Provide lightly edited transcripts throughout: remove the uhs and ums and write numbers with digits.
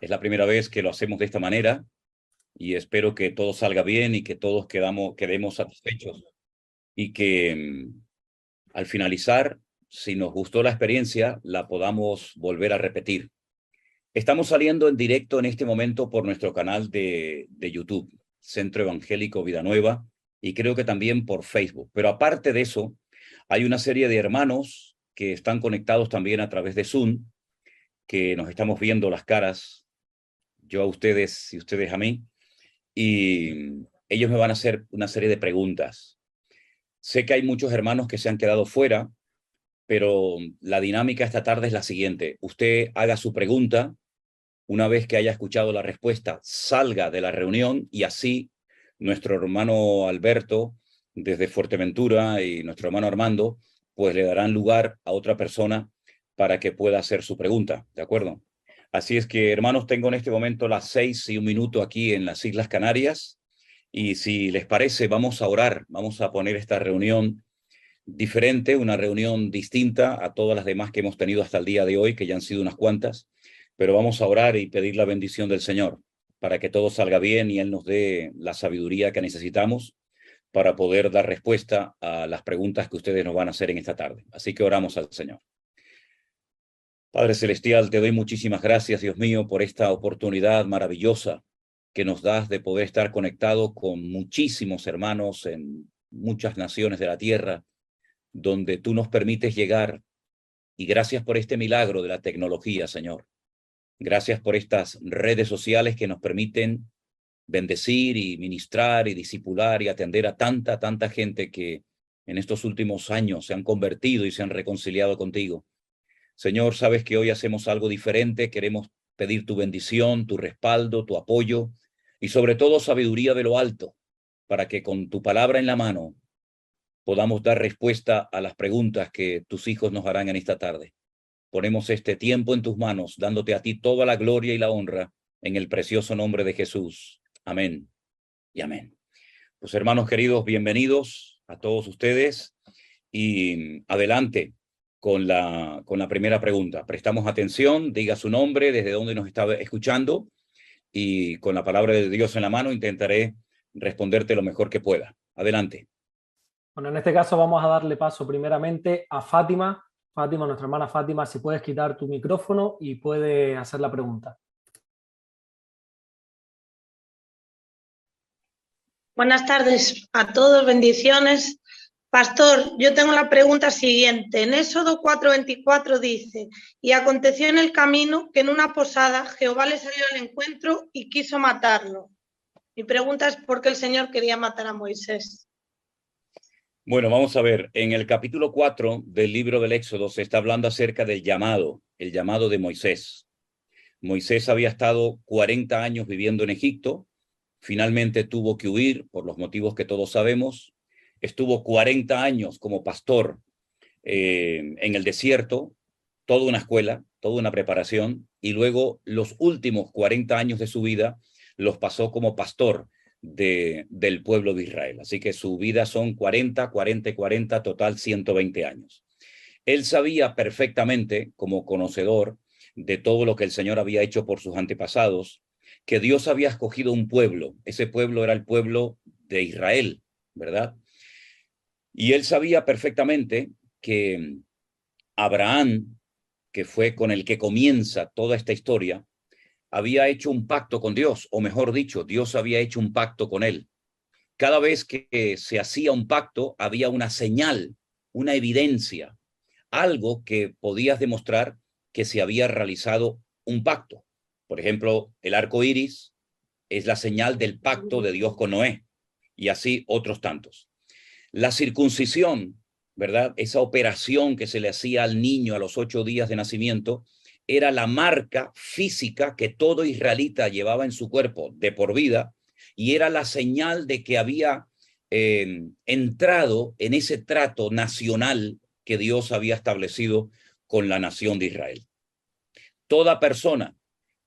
Es la primera vez que lo hacemos de esta manera y espero que todo salga bien y que todos quedemos satisfechos y que al finalizar, si nos gustó la experiencia, la podamos volver a repetir. Estamos saliendo en directo en este momento por nuestro canal de YouTube, Centro Evangélico Vida Nueva, y creo que también por Facebook. Pero aparte de eso, hay una serie de hermanos que están conectados también a través de Zoom, que nos estamos viendo las caras, yo a ustedes y ustedes a mí, y ellos me van a hacer una serie de preguntas. Sé que hay muchos hermanos que se han quedado fuera, pero la dinámica esta tarde es la siguiente. Usted haga su pregunta, una vez que haya escuchado la respuesta, salga de la reunión y así nuestro hermano Alberto desde Fuerteventura y nuestro hermano Armando, pues le darán lugar a otra persona para que pueda hacer su pregunta, ¿de acuerdo? Así es que, hermanos, tengo en este momento las 6:01 aquí en las Islas Canarias y si les parece, vamos a orar, vamos a poner esta reunión diferente, una reunión distinta a todas las demás que hemos tenido hasta el día de hoy, que ya han sido unas cuantas, pero vamos a orar y pedir la bendición del Señor para que todo salga bien y Él nos dé la sabiduría que necesitamos para poder dar respuesta a las preguntas que ustedes nos van a hacer en esta tarde. Así que oramos al Señor. Padre Celestial, te doy muchísimas gracias, Dios mío, por esta oportunidad maravillosa que nos das de poder estar conectado con muchísimos hermanos en muchas naciones de la tierra, donde tú nos permites llegar. Y gracias por este milagro de la tecnología, Señor. Gracias por estas redes sociales que nos permiten bendecir y ministrar y discipular y atender a tanta gente que en estos últimos años se han convertido y se han reconciliado contigo. Señor, sabes que hoy hacemos algo diferente, queremos pedir tu bendición, tu respaldo, tu apoyo y sobre todo sabiduría de lo alto, para que con tu palabra en la mano podamos dar respuesta a las preguntas que tus hijos nos harán en esta tarde. Ponemos este tiempo en tus manos, dándote a ti toda la gloria y la honra, en el precioso nombre de Jesús. Amén y amén. Pues hermanos queridos, bienvenidos a todos ustedes y adelante con la primera pregunta. Prestamos atención, diga su nombre, desde dónde nos está escuchando y con la palabra de Dios en la mano intentaré responderte lo mejor que pueda. Adelante. Bueno, en este caso vamos a darle paso primeramente a Fátima. Fátima, nuestra hermana Fátima, si puedes quitar tu micrófono y puedes hacer la pregunta. Buenas tardes a todos, bendiciones. Pastor, yo tengo la pregunta siguiente. En Éxodo 4:24 dice, y aconteció en el camino que en una posada Jehová le salió al encuentro y quiso matarlo. Mi pregunta es por qué el Señor quería matar a Moisés. Bueno, vamos a ver, en el capítulo 4 del libro del Éxodo se está hablando acerca del llamado, el llamado de Moisés. Moisés había estado 40 años viviendo en Egipto, finalmente tuvo que huir por los motivos que todos sabemos, estuvo 40 años como pastor en el desierto, toda una escuela, toda una preparación, y luego los últimos 40 años de su vida los pasó como pastor del pueblo de Israel. Así que su vida son 40, 40 y 40, total 120 años. Él sabía perfectamente, como conocedor de todo lo que el Señor había hecho por sus antepasados, que Dios había escogido un pueblo. Ese pueblo era el pueblo de Israel, ¿verdad? Y él sabía perfectamente que Abraham, que fue con el que comienza toda esta historia, había hecho un pacto con Dios, o mejor dicho, Dios había hecho un pacto con él. Cada vez que se hacía un pacto, había una señal, una evidencia, algo que podías demostrar que se había realizado un pacto. Por ejemplo, el arco iris es la señal del pacto de Dios con Noé, y así otros tantos. La circuncisión, ¿verdad? Esa operación que se le hacía al niño a los 8 días de nacimiento, era la marca física que todo israelita llevaba en su cuerpo de por vida, y era la señal de que había entrado en ese trato nacional que Dios había establecido con la nación de Israel. Toda persona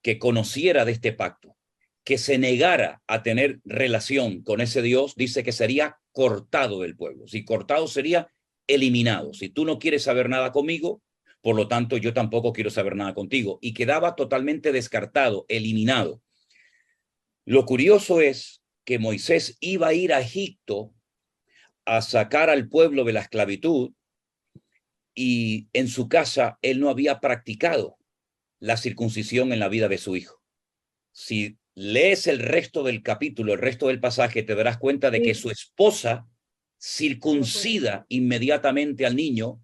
que conociera de este pacto, que se negara a tener relación con ese Dios, dice que sería cortado del pueblo. Si cortado sería eliminado. Si tú no quieres saber nada conmigo, por lo tanto yo tampoco quiero saber nada contigo. Y quedaba totalmente descartado, eliminado. Lo curioso es que Moisés iba a ir a Egipto a sacar al pueblo de la esclavitud y en su casa él no había practicado la circuncisión en la vida de su hijo. Si lees el resto del capítulo, el resto del pasaje, te darás cuenta de que su esposa circuncida inmediatamente al niño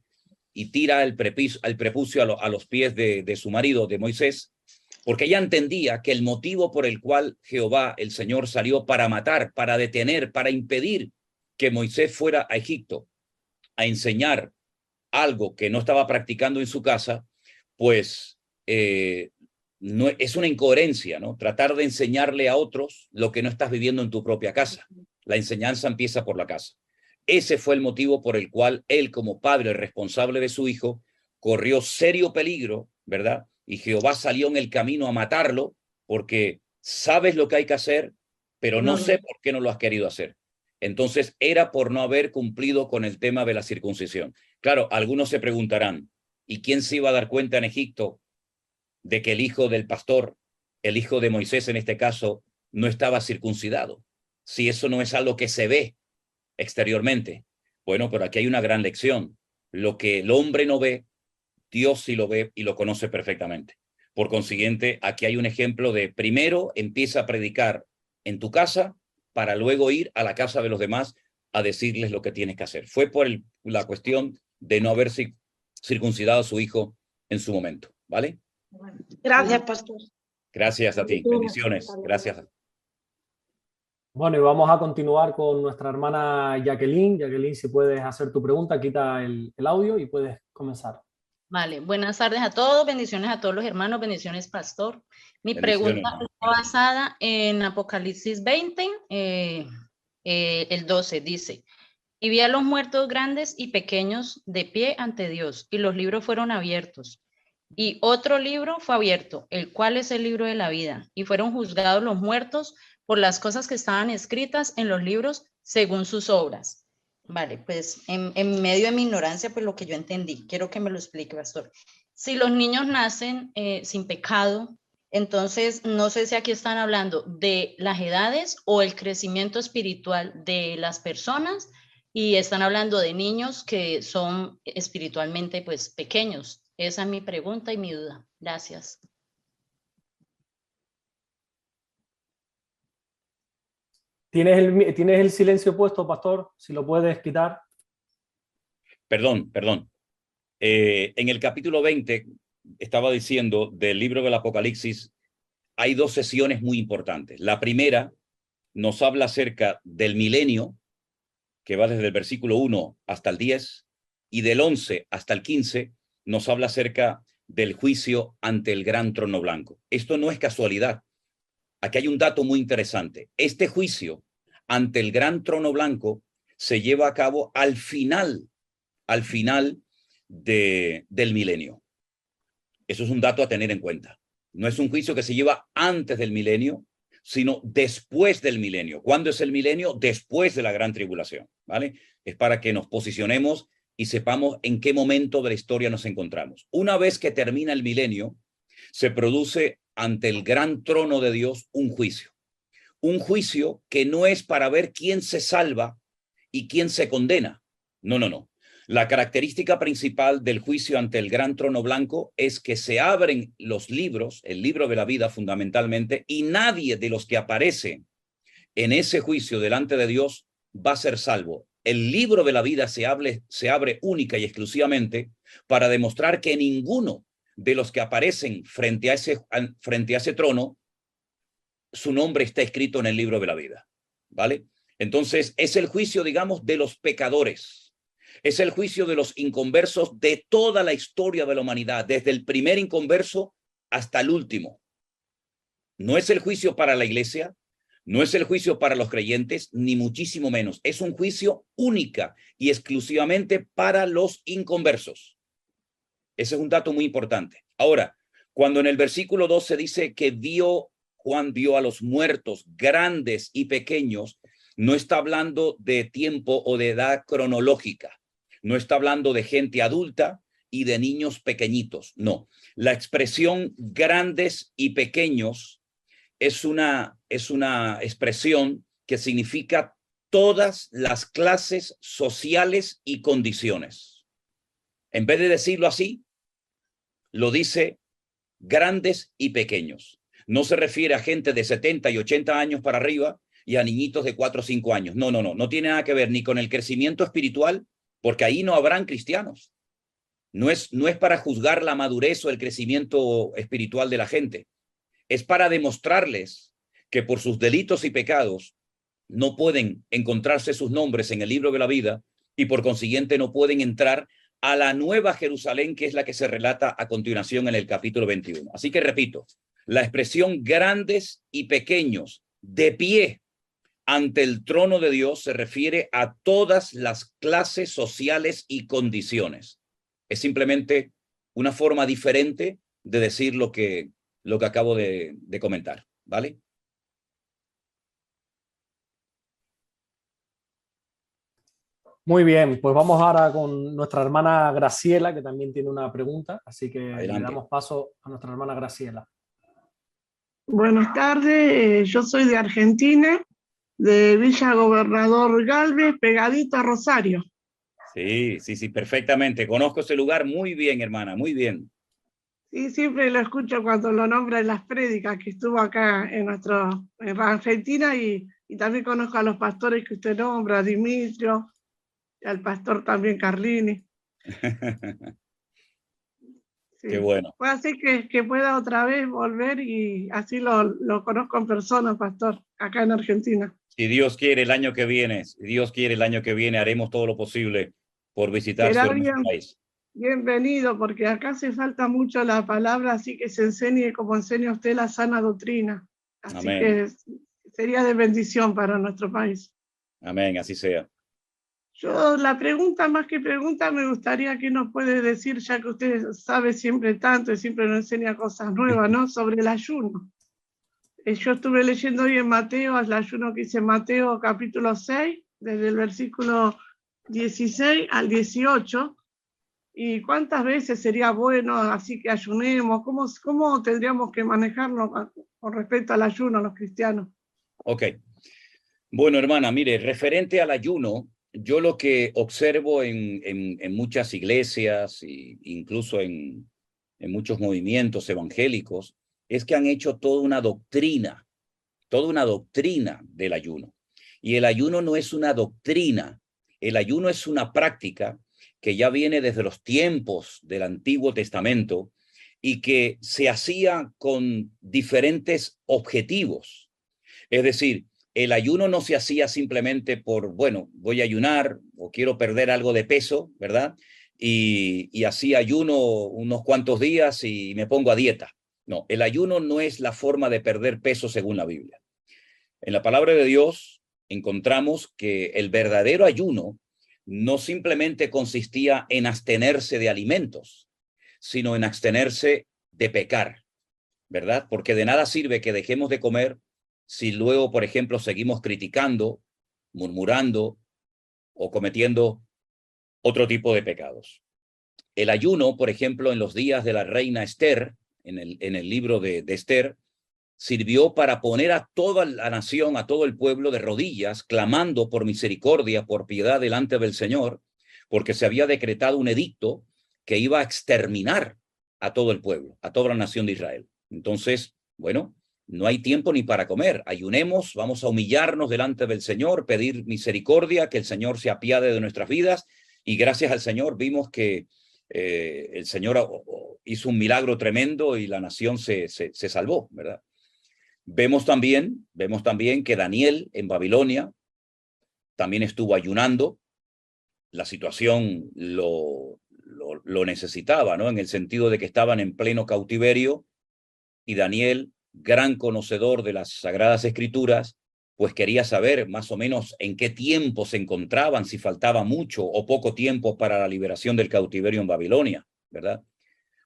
y tira el prepucio a los pies de su marido, de Moisés, porque ella entendía que el motivo por el cual Jehová, el Señor, salió para matar, para detener, para impedir que Moisés fuera a Egipto a enseñar algo que no estaba practicando en su casa, pues no, es una incoherencia, ¿no? Tratar de enseñarle a otros lo que no estás viviendo en tu propia casa. La enseñanza empieza por la casa. Ese fue el motivo por el cual él, como padre responsable de su hijo, corrió serio peligro, ¿verdad? Y Jehová salió en el camino a matarlo porque sabes lo que hay que hacer, pero no sé por qué no lo has querido hacer. Entonces era por no haber cumplido con el tema de la circuncisión. Claro, algunos se preguntarán, ¿y quién se iba a dar cuenta en Egipto de que el hijo del pastor, el hijo de Moisés en este caso, no estaba circuncidado? Si eso no es algo que se ve exteriormente. Bueno, pero aquí hay una gran lección. Lo que el hombre no ve, Dios sí lo ve y lo conoce perfectamente. Por consiguiente, aquí hay un ejemplo de primero empieza a predicar en tu casa para luego ir a la casa de los demás a decirles lo que tienes que hacer. Fue por la cuestión de no haber circuncidado a su hijo en su momento, ¿vale? Gracias, pastor. Gracias a ti. Bendiciones. Gracias. Bueno, y vamos a continuar con nuestra hermana Jacqueline. Jacqueline, si puedes hacer tu pregunta, quita el audio y puedes comenzar. Vale, buenas tardes a todos, bendiciones a todos los hermanos, bendiciones, pastor. Mi pregunta está basada en Apocalipsis 20, el 12, dice: y vi a los muertos grandes y pequeños de pie ante Dios, y los libros fueron abiertos. Y otro libro fue abierto, el cual es el libro de la vida, y fueron juzgados los muertos por las cosas que estaban escritas en los libros según sus obras. Vale, pues en medio de mi ignorancia, pues lo que yo entendí, quiero que me lo explique, pastor. Si los niños nacen sin pecado, entonces no sé si aquí están hablando de las edades o el crecimiento espiritual de las personas, y están hablando de niños que son espiritualmente pues pequeños. Esa es mi pregunta y mi duda. Gracias. ¿Tienes el silencio puesto, pastor? Si lo puedes quitar. Perdón. En el capítulo 20 estaba diciendo del libro del Apocalipsis, hay dos sesiones muy importantes. La primera nos habla acerca del milenio, que va desde el versículo 1 hasta el 10, y del 11 hasta el 15 nos habla acerca del juicio ante el gran trono blanco. Esto no es casualidad. Aquí hay un dato muy interesante. Este juicio ante el gran trono blanco se lleva a cabo al final del milenio. Eso es un dato a tener en cuenta. No es un juicio que se lleva antes del milenio, sino después del milenio. ¿Cuándo es el milenio? Después de la gran tribulación, ¿vale? Es para que nos posicionemos y sepamos en qué momento de la historia nos encontramos. Una vez que termina el milenio, se produce ante el gran trono de Dios un juicio. Un juicio que no es para ver quién se salva y quién se condena. No. La característica principal del juicio ante el gran trono blanco es que se abren los libros, el libro de la vida fundamentalmente, y nadie de los que aparece en ese juicio delante de Dios va a ser salvo. El libro de la vida se abre única y exclusivamente para demostrar que ninguno de los que aparecen frente a ese trono, su nombre está escrito en el libro de la vida, ¿vale? Entonces es el juicio, digamos, de los pecadores. Es el juicio de los inconversos de toda la historia de la humanidad, desde el primer inconverso hasta el último. No es el juicio para la iglesia, no es el juicio para los creyentes, ni muchísimo menos. Es un juicio única y exclusivamente para los inconversos. Ese es un dato muy importante. Ahora, cuando en el versículo 2 se dice que Juan vio a los muertos grandes y pequeños, no está hablando de tiempo o de edad cronológica. No está hablando de gente adulta y de niños pequeñitos. No, la expresión grandes y pequeños es una expresión que significa todas las clases sociales y condiciones. En vez de decirlo así, lo dice grandes y pequeños. No se refiere a gente de 70 y 80 años para arriba y a niñitos de 4 o 5 años. No tiene nada que ver ni con el crecimiento espiritual, porque ahí no habrán cristianos. No es para juzgar la madurez o el crecimiento espiritual de la gente. Es para demostrarles que por sus delitos y pecados no pueden encontrarse sus nombres en el libro de la vida y por consiguiente no pueden entrar a la nueva Jerusalén, que es la que se relata a continuación en el capítulo 21. Así que repito, la expresión grandes y pequeños de pie ante el trono de Dios se refiere a todas las clases sociales y condiciones. Es simplemente una forma diferente de decir lo que acabo de comentar, ¿vale? Muy bien, pues vamos ahora con nuestra hermana Graciela, que también tiene una pregunta, así que Adelante. le damos paso a nuestra hermana Graciela. Buenas tardes, yo soy de Argentina, de Villa Gobernador Galvez, pegadito a Rosario. Sí, perfectamente. Conozco ese lugar muy bien, hermana, muy bien. Sí, siempre lo escucho cuando lo nombra en las prédicas, que estuvo acá en Argentina, y también conozco a los pastores que usted nombra, a Dimitrio, y al pastor también Carlini. Sí. Qué bueno. Puede ser que pueda otra vez volver y así lo conozco en persona, pastor, acá en Argentina. Si Dios quiere el año que viene, haremos todo lo posible por visitar su hermoso país. Bienvenido, porque acá hace falta mucho la palabra, así que se enseñe como enseña usted la sana doctrina. Así Amén. que sería de bendición para nuestro país. Amén, así sea. Yo, la pregunta, más que pregunta, me gustaría que nos puede decir, ya que usted sabe siempre tanto y siempre nos enseña cosas nuevas, ¿no? Sobre el ayuno. Yo estuve leyendo hoy en Mateo, el ayuno que dice Mateo capítulo 6, desde el versículo 16 al 18. ¿Y cuántas veces sería bueno así que ayunemos? ¿Cómo tendríamos que manejarnos con respecto al ayuno los cristianos? Ok. Bueno, hermana, mire, referente al ayuno, yo lo que observo en muchas iglesias e incluso en muchos movimientos evangélicos es que han hecho toda una doctrina del ayuno. Y el ayuno no es una doctrina, el ayuno es una práctica que ya viene desde los tiempos del Antiguo Testamento y que se hacía con diferentes objetivos. Es decir, el ayuno no se hacía simplemente por, bueno, voy a ayunar o quiero perder algo de peso, ¿verdad? Y así ayuno unos cuantos días y me pongo a dieta. No, el ayuno no es la forma de perder peso según la Biblia. En la palabra de Dios encontramos que el verdadero ayuno no simplemente consistía en abstenerse de alimentos, sino en abstenerse de pecar, ¿verdad? Porque de nada sirve que dejemos de comer si luego, por ejemplo, seguimos criticando, murmurando o cometiendo otro tipo de pecados. El ayuno, por ejemplo, en los días de la reina Esther, en el libro de Esther, sirvió para poner a toda la nación, a todo el pueblo de rodillas, clamando por misericordia, por piedad delante del Señor, porque se había decretado un edicto que iba a exterminar a todo el pueblo, a toda la nación de Israel. Entonces, bueno, no hay tiempo ni para comer. Ayunemos, vamos a humillarnos delante del Señor, pedir misericordia, que el Señor se apiade de nuestras vidas. Y gracias al Señor vimos que el Señor hizo un milagro tremendo y la nación se salvó, ¿verdad? Vemos también que Daniel en Babilonia también estuvo ayunando. La situación lo necesitaba, ¿no? En el sentido de que estaban en pleno cautiverio y Daniel, gran conocedor de las Sagradas Escrituras, pues quería saber más o menos en qué tiempo se encontraban, si faltaba mucho o poco tiempo para la liberación del cautiverio en Babilonia, ¿verdad?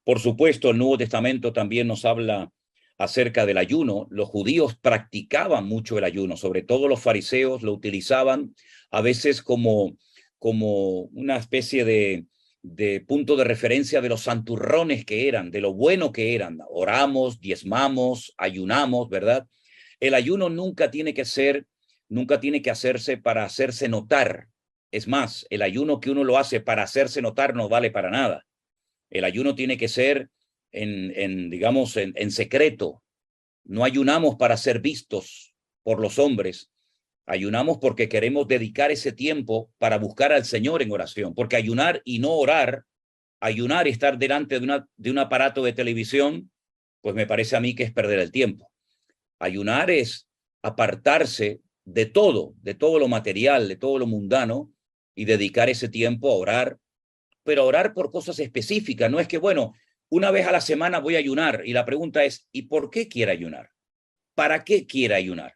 Por supuesto, el Nuevo Testamento también nos habla acerca del ayuno. Los judíos practicaban mucho el ayuno, sobre todo los fariseos lo utilizaban a veces como una especie de punto de referencia de los santurrones que eran, de lo bueno que eran. Oramos, diezmamos, ayunamos, ¿verdad? El ayuno nunca tiene que hacerse para hacerse notar. Es más, el ayuno que uno lo hace para hacerse notar no vale para nada. El ayuno tiene que ser digamos, en secreto. No ayunamos para ser vistos por los hombres. Ayunamos porque queremos dedicar ese tiempo para buscar al Señor en oración. Porque ayunar y no orar, ayunar y estar delante de un aparato de televisión, pues me parece a mí que es perder el tiempo. Ayunar es apartarse de todo lo material, de todo lo mundano, y dedicar ese tiempo a orar, pero a orar por cosas específicas. No es que, bueno, una vez a la semana voy a ayunar, y la pregunta es, ¿y por qué quiere ayunar? ¿Para qué quiere ayunar?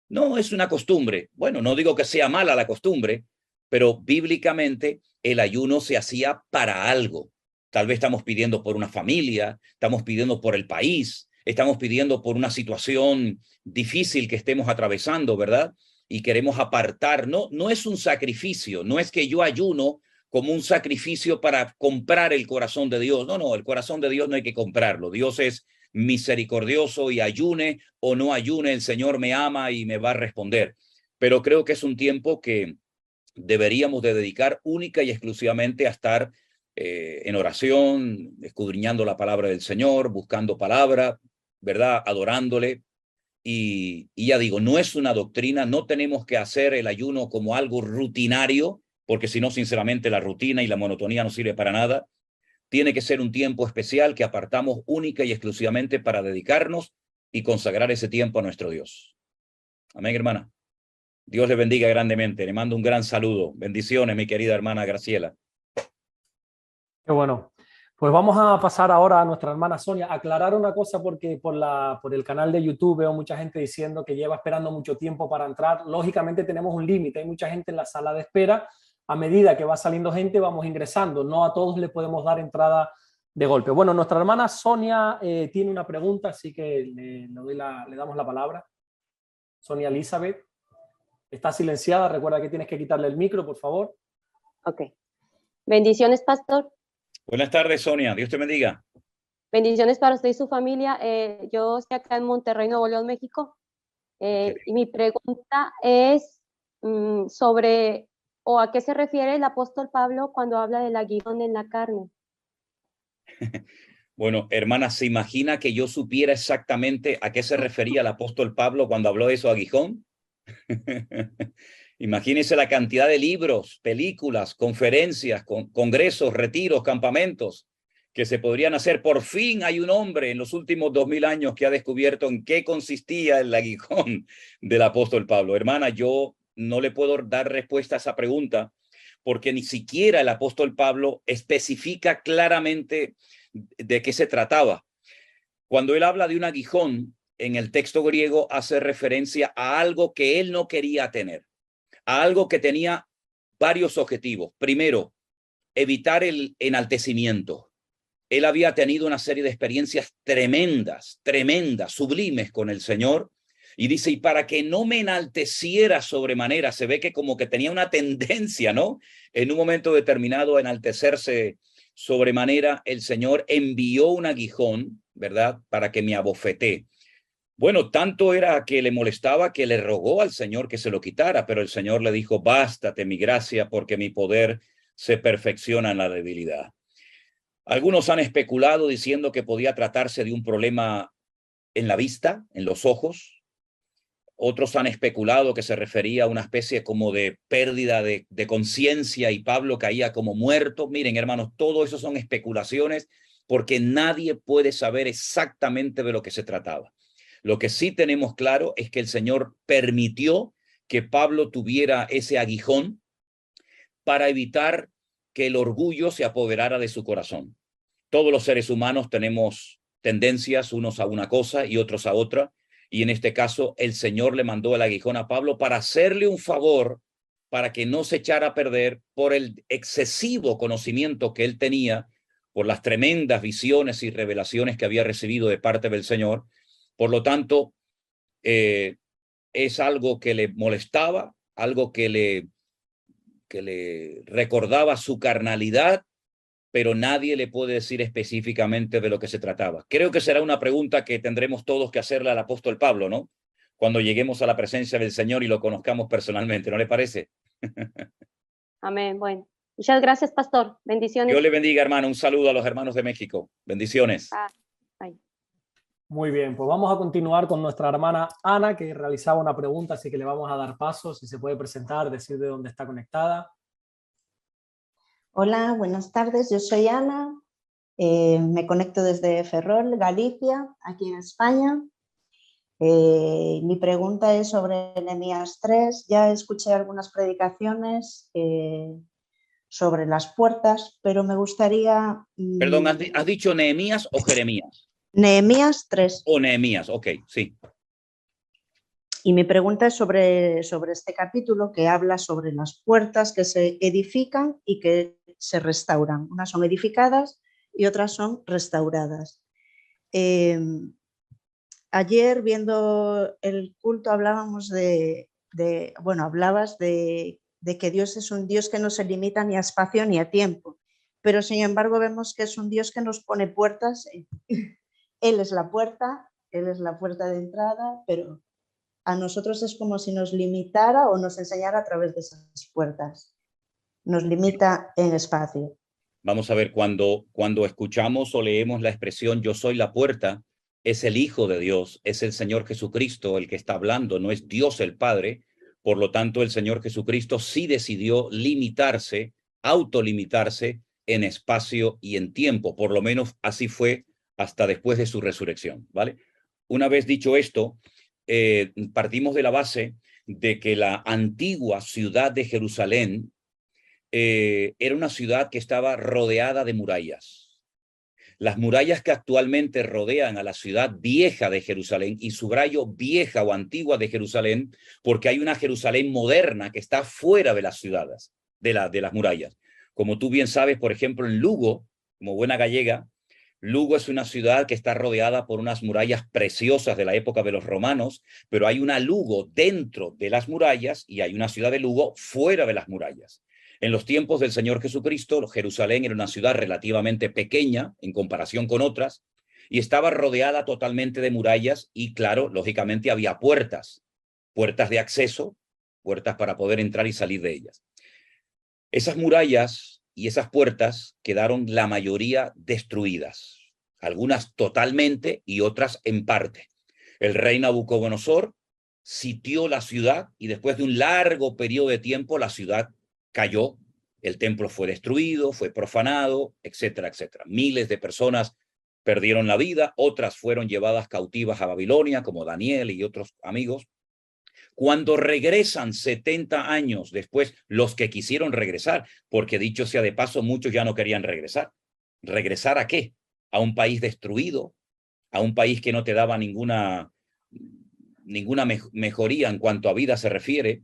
No, es una costumbre. Bueno, no digo que sea mala la costumbre, pero bíblicamente el ayuno se hacía para algo. Tal vez estamos pidiendo por una familia, estamos pidiendo por el país, estamos pidiendo por una situación difícil que estemos atravesando, ¿verdad? Y queremos apartar. No es un sacrificio, no es que yo ayuno como un sacrificio para comprar el corazón de Dios. No, el corazón de Dios no hay que comprarlo. Dios es misericordioso, y ayune o no ayune, el Señor me ama y me va a responder. Pero creo que es un tiempo que deberíamos de dedicar única y exclusivamente a estar en oración, escudriñando la palabra del Señor, buscando palabra, ¿verdad? Adorándole. Y ya digo, no es una doctrina, no tenemos que hacer el ayuno como algo rutinario, porque si no, sinceramente, la rutina y la monotonía no sirve para nada. Tiene que ser un tiempo especial que apartamos única y exclusivamente para dedicarnos y consagrar ese tiempo a nuestro Dios. Amén, hermana. Dios le bendiga grandemente. Le mando un gran saludo. Bendiciones, mi querida hermana Graciela. Qué bueno. Pues vamos a pasar ahora a nuestra hermana Sonia. Aclarar una cosa, porque por el canal de YouTube veo mucha gente diciendo que lleva esperando mucho tiempo para entrar. Lógicamente tenemos un límite. Hay mucha gente en la sala de espera. A medida que va saliendo gente, vamos ingresando. No a todos le podemos dar entrada de golpe. Bueno, nuestra hermana Sonia tiene una pregunta, así que le damos la palabra. Sonia Elizabeth. Está silenciada. Recuerda que tienes que quitarle el micro, por favor. Ok. Bendiciones, pastor. Buenas tardes, Sonia. Dios te bendiga. Bendiciones para usted y su familia. Yo estoy acá en Monterrey, Nuevo León, México. Y mi pregunta es sobre, o a qué se refiere el apóstol Pablo cuando habla del aguijón en la carne. Bueno, hermana, ¿se imagina que yo supiera exactamente a qué se refería el apóstol Pablo cuando habló de eso, aguijón? Imagínense la cantidad de libros, películas, conferencias, congresos, retiros, campamentos que se podrían hacer. Por fin hay un hombre en los últimos 2000 años que ha descubierto en qué consistía el aguijón del apóstol Pablo. Hermana, yo no le puedo dar respuesta a esa pregunta, porque ni siquiera el apóstol Pablo especifica claramente de qué se trataba. Cuando él habla de un aguijón, en el texto griego hace referencia a algo que él no quería tener, a algo que tenía varios objetivos. Primero, evitar el enaltecimiento. Él había tenido una serie de experiencias tremendas, sublimes con el Señor, y dice, y para que no me enalteciera sobremanera, se ve que como que tenía una tendencia, ¿no? En un momento determinado a enaltecerse sobremanera, el Señor envió un aguijón, ¿verdad? Para que me abofetee. Bueno, tanto era que le molestaba que le rogó al Señor que se lo quitara, pero el Señor le dijo, bástate mi gracia, porque mi poder se perfecciona en la debilidad. Algunos han especulado diciendo que podía tratarse de un problema en la vista, en los ojos. Otros han especulado que se refería a una especie como de pérdida de conciencia y Pablo caía como muerto. Miren, hermanos, todo eso son especulaciones, porque nadie puede saber exactamente de lo que se trataba. Lo que sí tenemos claro es que el Señor permitió que Pablo tuviera ese aguijón para evitar que el orgullo se apoderara de su corazón. Todos los seres humanos tenemos tendencias, unos a una cosa y otros a otra, y en este caso el Señor le mandó el aguijón a Pablo para hacerle un favor, para que no se echara a perder por el excesivo conocimiento que él tenía, por las tremendas visiones y revelaciones que había recibido de parte del Señor. Por lo tanto, es algo que le molestaba, algo que le recordaba su carnalidad, pero nadie le puede decir específicamente de lo que se trataba. Creo que será una pregunta que tendremos todos que hacerle al apóstol Pablo, ¿no? Cuando lleguemos a la presencia del Señor y lo conozcamos personalmente, ¿no le parece? Amén. Bueno, muchas gracias, pastor. Bendiciones. Dios le bendiga, hermano. Un saludo a los hermanos de México. Bendiciones. Bye. Muy bien, pues vamos a continuar con nuestra hermana Ana, que realizaba una pregunta, así que le vamos a dar paso, si se puede presentar, decir de dónde está conectada. Hola, buenas tardes, yo soy Ana, me conecto desde Ferrol, Galicia, aquí en España. Mi pregunta es sobre Nehemías 3, ya escuché algunas predicaciones sobre las puertas, pero me gustaría... Perdón, ¿has dicho Nehemías o Jeremías? Nehemías 3. O Nehemías, ok, sí. Y mi pregunta es sobre este capítulo que habla sobre las puertas que se edifican y que se restauran. Unas son edificadas y otras son restauradas. Ayer, viendo el culto, hablábamos hablabas de que Dios es un Dios que no se limita ni a espacio ni a tiempo, pero sin embargo vemos que es un Dios que nos pone puertas. Él es la puerta de entrada, pero a nosotros es como si nos limitara o nos enseñara a través de esas puertas. Nos limita en espacio. Vamos a ver, cuando escuchamos o leemos la expresión yo soy la puerta, es el Hijo de Dios, es el Señor Jesucristo el que está hablando, no es Dios el Padre. Por lo tanto, el Señor Jesucristo sí decidió limitarse, autolimitarse en espacio y en tiempo. Por lo menos así fue hasta después de su resurrección, ¿vale? Una vez dicho esto, partimos de la base de que la antigua ciudad de Jerusalén era una ciudad que estaba rodeada de murallas. Las murallas que actualmente rodean a la ciudad vieja de Jerusalén, y subrayo vieja o antigua de Jerusalén, porque hay una Jerusalén moderna que está fuera de las ciudades, de las murallas. Como tú bien sabes, por ejemplo, en Lugo, como buena gallega, Lugo es una ciudad que está rodeada por unas murallas preciosas de la época de los romanos, pero hay una Lugo dentro de las murallas y hay una ciudad de Lugo fuera de las murallas. En los tiempos del Señor Jesucristo, Jerusalén era una ciudad relativamente pequeña en comparación con otras y estaba rodeada totalmente de murallas y, claro, lógicamente había puertas de acceso, puertas para poder entrar y salir de ellas. Esas murallas y esas puertas quedaron la mayoría destruidas, algunas totalmente y otras en parte. El rey Nabucodonosor sitió la ciudad y después de un largo periodo de tiempo la ciudad cayó, el templo fue destruido, fue profanado, etcétera, etcétera. Miles de personas perdieron la vida, otras fueron llevadas cautivas a Babilonia, como Daniel y otros amigos. Cuando regresan 70 años después, los que quisieron regresar, porque dicho sea de paso, muchos ya no querían regresar. ¿Regresar a qué? A un país destruido, a un país que no te daba ninguna mejoría en cuanto a vida se refiere,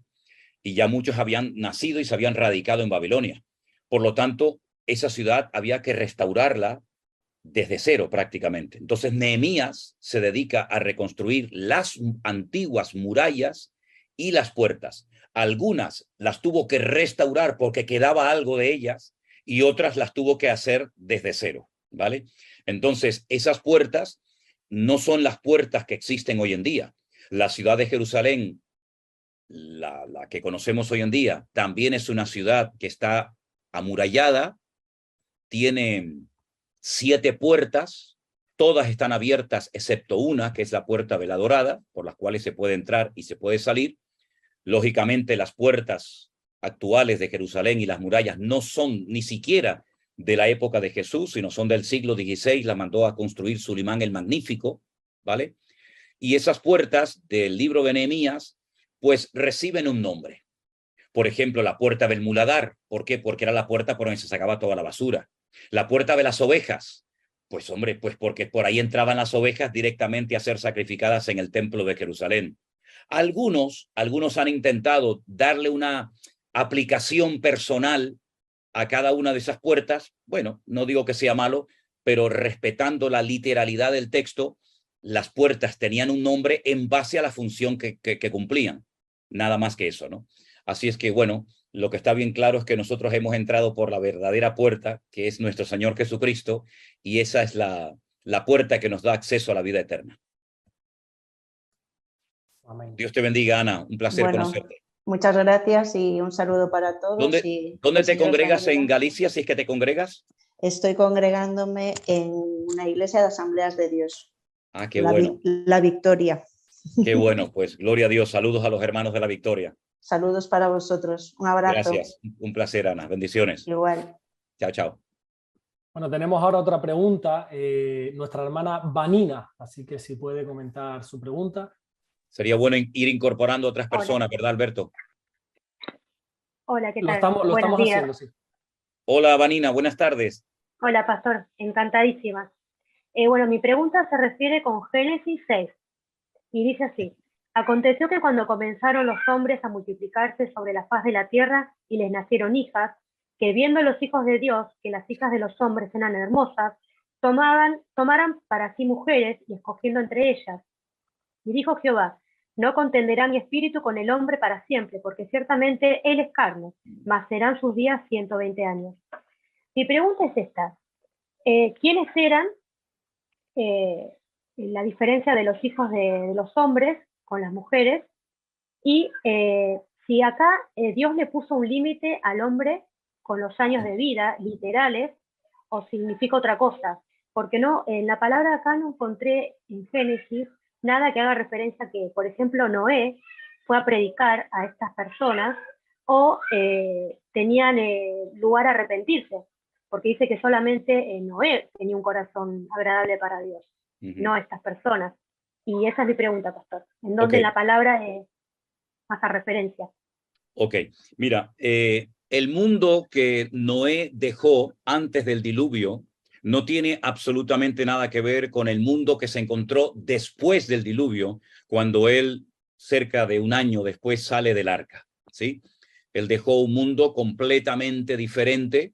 y ya muchos habían nacido y se habían radicado en Babilonia. Por lo tanto, esa ciudad había que restaurarla desde cero prácticamente. Entonces, Nehemías se dedica a reconstruir las antiguas murallas y las puertas. Algunas las tuvo que restaurar porque quedaba algo de ellas y otras las tuvo que hacer desde cero, ¿vale? Entonces, esas puertas no son las puertas que existen hoy en día. La ciudad de Jerusalén, la que conocemos hoy en día, también es una ciudad que está amurallada, tiene 7 puertas, todas están abiertas excepto una, que es la puerta de la Dorada, por las cuales se puede entrar y se puede salir. Lógicamente, las puertas actuales de Jerusalén y las murallas no son ni siquiera de la época de Jesús, sino son del siglo XVI, la mandó a construir Sulimán el Magnífico, ¿vale? Y esas puertas del libro de Nehemías, pues reciben un nombre. Por ejemplo, la puerta del muladar. ¿Por qué? Porque era la puerta por donde se sacaba toda la basura. La puerta de las ovejas. Pues hombre, pues porque por ahí entraban las ovejas directamente a ser sacrificadas en el templo de Jerusalén. Algunos han intentado darle una aplicación personal a cada una de esas puertas. Bueno, no digo que sea malo, pero respetando la literalidad del texto, las puertas tenían un nombre en base a la función que cumplían. Nada más que eso, ¿no? Así es que, bueno, lo que está bien claro es que nosotros hemos entrado por la verdadera puerta, que es nuestro Señor Jesucristo, y esa es la puerta que nos da acceso a la vida eterna. Amén. Dios te bendiga, Ana. Un placer conocerte. Muchas gracias y un saludo para todos. ¿Dónde te congregas en Galicia, si es que te congregas? Estoy congregándome en una iglesia de Asambleas de Dios. Ah, qué bueno. La Victoria. Qué bueno, pues gloria a Dios. Saludos a los hermanos de la Victoria. Saludos para vosotros. Un abrazo. Gracias. Un placer, Ana. Bendiciones. Igual. Chao, chao. Bueno, tenemos ahora otra pregunta. Nuestra hermana Vanina, así que si puede comentar su pregunta. Sería bueno ir incorporando a otras personas, ¿verdad, Alberto? Hola, ¿qué tal? Lo estamos haciendo, sí. Hola, Vanina, buenas tardes. Hola, pastor, encantadísima. Bueno, mi pregunta se refiere con Génesis 6 y dice así: aconteció que cuando comenzaron los hombres a multiplicarse sobre la faz de la tierra y les nacieron hijas, que viendo los hijos de Dios que las hijas de los hombres eran hermosas, tomaran para sí mujeres y escogiendo entre ellas. Y dijo Jehová: no contenderá mi espíritu con el hombre para siempre, porque ciertamente él es carne, mas serán sus días 120 años. Mi pregunta es esta: ¿quiénes eran la diferencia de los hijos de los hombres con las mujeres? Y si acá Dios le puso un límite al hombre con los años de vida literales, o significa otra cosa, porque no, en la palabra acá no encontré en Génesis nada que haga referencia a que, por ejemplo, Noé fue a predicar a estas personas o tenían lugar a arrepentirse, porque dice que solamente Noé tenía un corazón agradable para Dios, no estas personas. Y esa es mi pregunta, pastor. ¿En dónde la palabra hace referencia? Ok, mira, el mundo que Noé dejó antes del diluvio no tiene absolutamente nada que ver con el mundo que se encontró después del diluvio, cuando él, cerca de un año después, sale del arca, ¿sí? Él dejó un mundo completamente diferente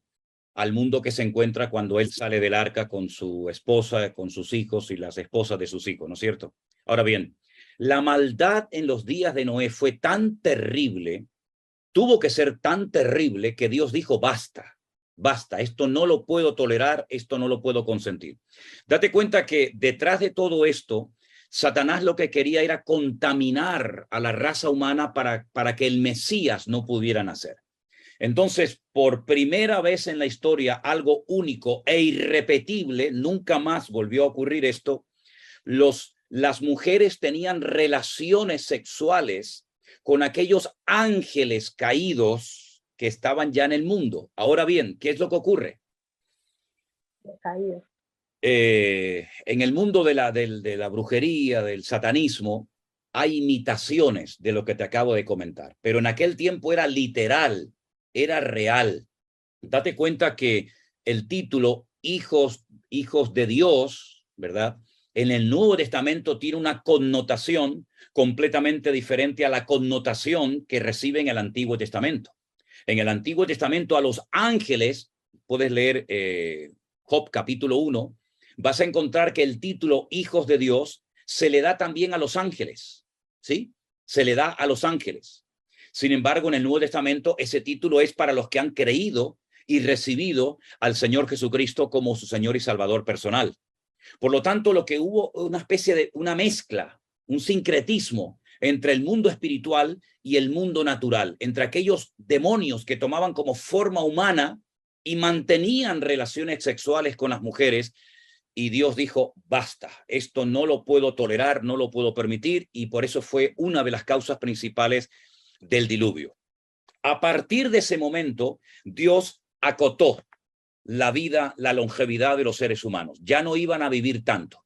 al mundo que se encuentra cuando él sale del arca con su esposa, con sus hijos y las esposas de sus hijos, ¿no es cierto? Ahora bien, la maldad en los días de Noé fue tan terrible, tuvo que ser tan terrible que Dios dijo: basta. Basta, esto no lo puedo tolerar, esto no lo puedo consentir. Date cuenta que detrás de todo esto, Satanás lo que quería era contaminar a la raza humana para que el Mesías no pudiera nacer. Entonces, por primera vez en la historia, algo único e irrepetible, nunca más volvió a ocurrir esto, las mujeres tenían relaciones sexuales con aquellos ángeles caídos que estaban ya en el mundo. Ahora bien, ¿qué es lo que ocurre? En el mundo de la brujería, del satanismo, hay imitaciones de lo que te acabo de comentar, pero en aquel tiempo era literal, era real. Date cuenta que el título hijos de Dios, ¿verdad?, en el Nuevo Testamento tiene una connotación completamente diferente a la connotación que recibe en el Antiguo Testamento. En el Antiguo Testamento a los ángeles, puedes leer Job capítulo 1, vas a encontrar que el título hijos de Dios se le da también a los ángeles, ¿sí? Se le da a los ángeles. Sin embargo, en el Nuevo Testamento ese título es para los que han creído y recibido al Señor Jesucristo como su Señor y Salvador personal. Por lo tanto, lo que hubo una especie de una mezcla, un sincretismo entre el mundo espiritual y el mundo natural, entre aquellos demonios que tomaban como forma humana y mantenían relaciones sexuales con las mujeres, y Dios dijo: basta, esto no lo puedo tolerar, no lo puedo permitir, y por eso fue una de las causas principales del diluvio. A partir de ese momento, Dios acotó la vida, la longevidad de los seres humanos. Ya no iban a vivir tanto.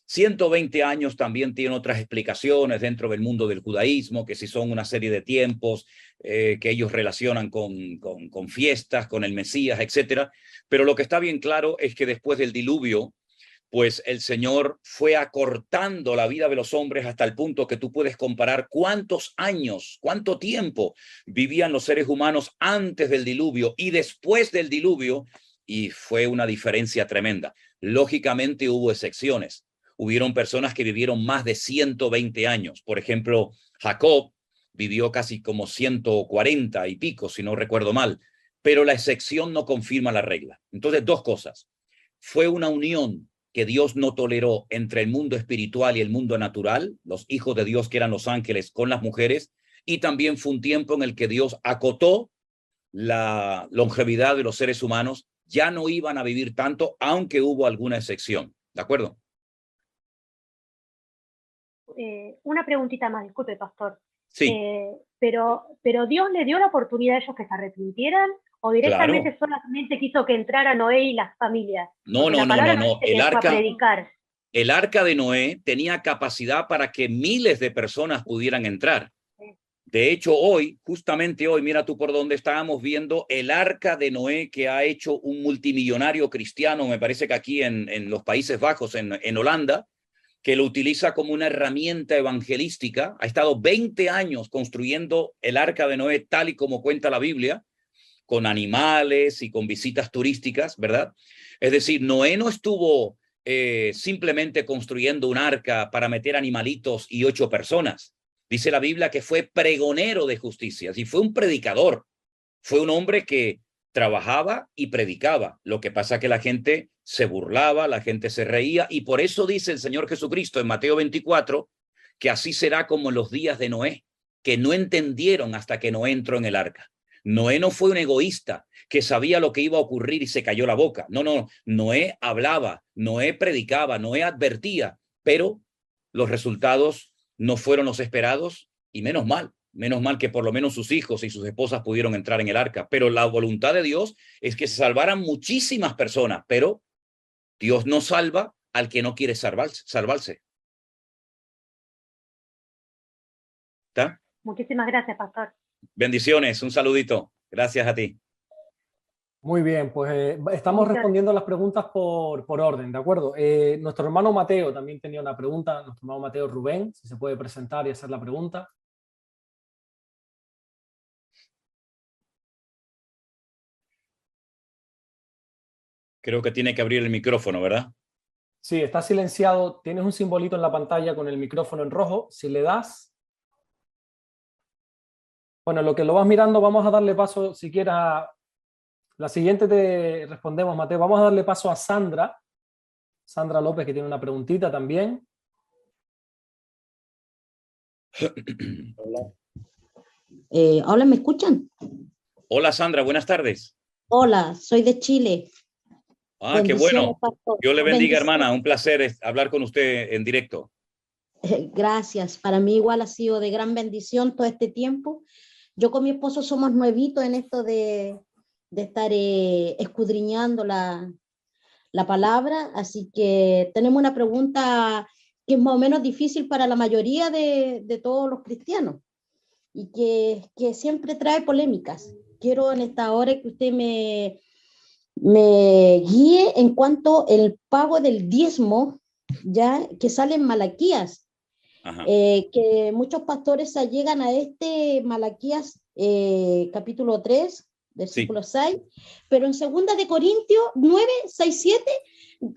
120 años también tiene otras explicaciones dentro del mundo del judaísmo, que si son una serie de tiempos que ellos relacionan con fiestas, con el Mesías, etcétera. Pero lo que está bien claro es que después del diluvio, pues el Señor fue acortando la vida de los hombres hasta el punto que tú puedes comparar cuántos años, cuánto tiempo vivían los seres humanos antes del diluvio y después del diluvio, y fue una diferencia tremenda. Lógicamente hubo excepciones. Hubieron personas que vivieron más de 120 años. Por ejemplo, Jacob vivió casi como 140 y pico, si no recuerdo mal, pero la excepción no confirma la regla. Entonces, dos cosas. Fue una unión que Dios no toleró entre el mundo espiritual y el mundo natural, los hijos de Dios que eran los ángeles con las mujeres, y también fue un tiempo en el que Dios acotó la longevidad de los seres humanos, ya no iban a vivir tanto, aunque hubo alguna excepción. ¿De acuerdo? Una preguntita más, disculpe, pastor. Sí. Pero Dios le dio la oportunidad a ellos que se arrepintieran, o directamente solamente quiso que entrara Noé y las familias. No. El arca de Noé tenía capacidad para que miles de personas pudieran entrar. De hecho, hoy, justamente hoy, mira tú por dónde estábamos viendo el arca de Noé que ha hecho un multimillonario cristiano, me parece que aquí en los Países Bajos, en Holanda, que lo utiliza como una herramienta evangelística. Ha estado 20 años construyendo el arca de Noé tal y como cuenta la Biblia, con animales y con visitas turísticas, ¿verdad? Es decir, Noé no estuvo simplemente construyendo un arca para meter animalitos y 8 personas. Dice la Biblia que fue pregonero de justicia, y fue un predicador. Fue un hombre que trabajaba y predicaba. Lo que pasa es que la gente se burlaba, la gente se reía, y por eso dice el Señor Jesucristo en Mateo 24, que así será como en los días de Noé, que no entendieron hasta que Noé entró en el arca. Noé no fue un egoísta que sabía lo que iba a ocurrir y se cayó la boca. No. Noé hablaba, Noé predicaba, Noé advertía, pero los resultados no fueron los esperados, y menos mal que por lo menos sus hijos y sus esposas pudieron entrar en el arca. Pero la voluntad de Dios es que se salvaran muchísimas personas, pero Dios no salva al que no quiere salvarse. ¿Está? Muchísimas gracias, pastor. Bendiciones, un saludito. Gracias a ti. Muy bien, pues estamos respondiendo las preguntas por orden, ¿de acuerdo? Nuestro hermano Mateo también tenía una pregunta, nuestro hermano Mateo Rubén, si se puede presentar y hacer la pregunta. Creo que tiene que abrir el micrófono, ¿verdad? Sí, está silenciado. Tienes un simbolito en la pantalla con el micrófono en rojo. Si le das... Bueno, lo que lo vas mirando, vamos a darle paso, si quieres, a... La siguiente te respondemos, Mateo. Vamos a darle paso a Sandra. Sandra López, que tiene una preguntita también. Hola. Hola, ¿me escuchan? Hola, Sandra, buenas tardes. Hola, soy de Chile. Ah, qué bueno. Dios le bendiga, hermana. Un placer hablar con usted en directo. Gracias. Para mí igual ha sido de gran bendición todo este tiempo. Yo con mi esposo somos nuevitos en esto de estar escudriñando la palabra, así que tenemos una pregunta que es más o menos difícil para la mayoría de todos los cristianos y que siempre trae polémicas. Quiero en esta hora que usted me guíe en cuanto al pago del diezmo, ya que sale en Malaquías. Que muchos pastores se llegan a este Malaquías capítulo 3, versículo 6, pero en 2 de Corintios 9, 6, 7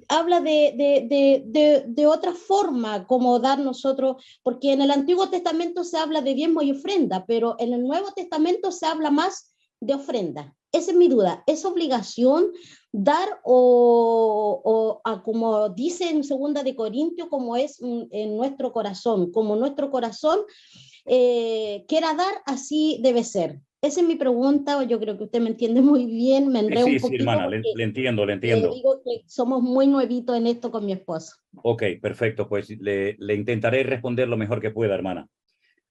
habla de otra forma como dar nosotros, porque en el Antiguo Testamento se habla de diezmo y ofrenda, pero en el Nuevo Testamento se habla más de ofrenda. Esa es mi duda. ¿Es obligación dar o como dice en 2 de Corintios, como es en nuestro corazón, como nuestro corazón quiera dar, así debe ser? Esa es mi pregunta. Yo creo que usted me entiende muy bien, me enredo un poquito. Sí, hermana, le entiendo. Digo que somos muy nuevitos en esto con mi esposo. Ok, perfecto. Pues le intentaré responder lo mejor que pueda, hermana.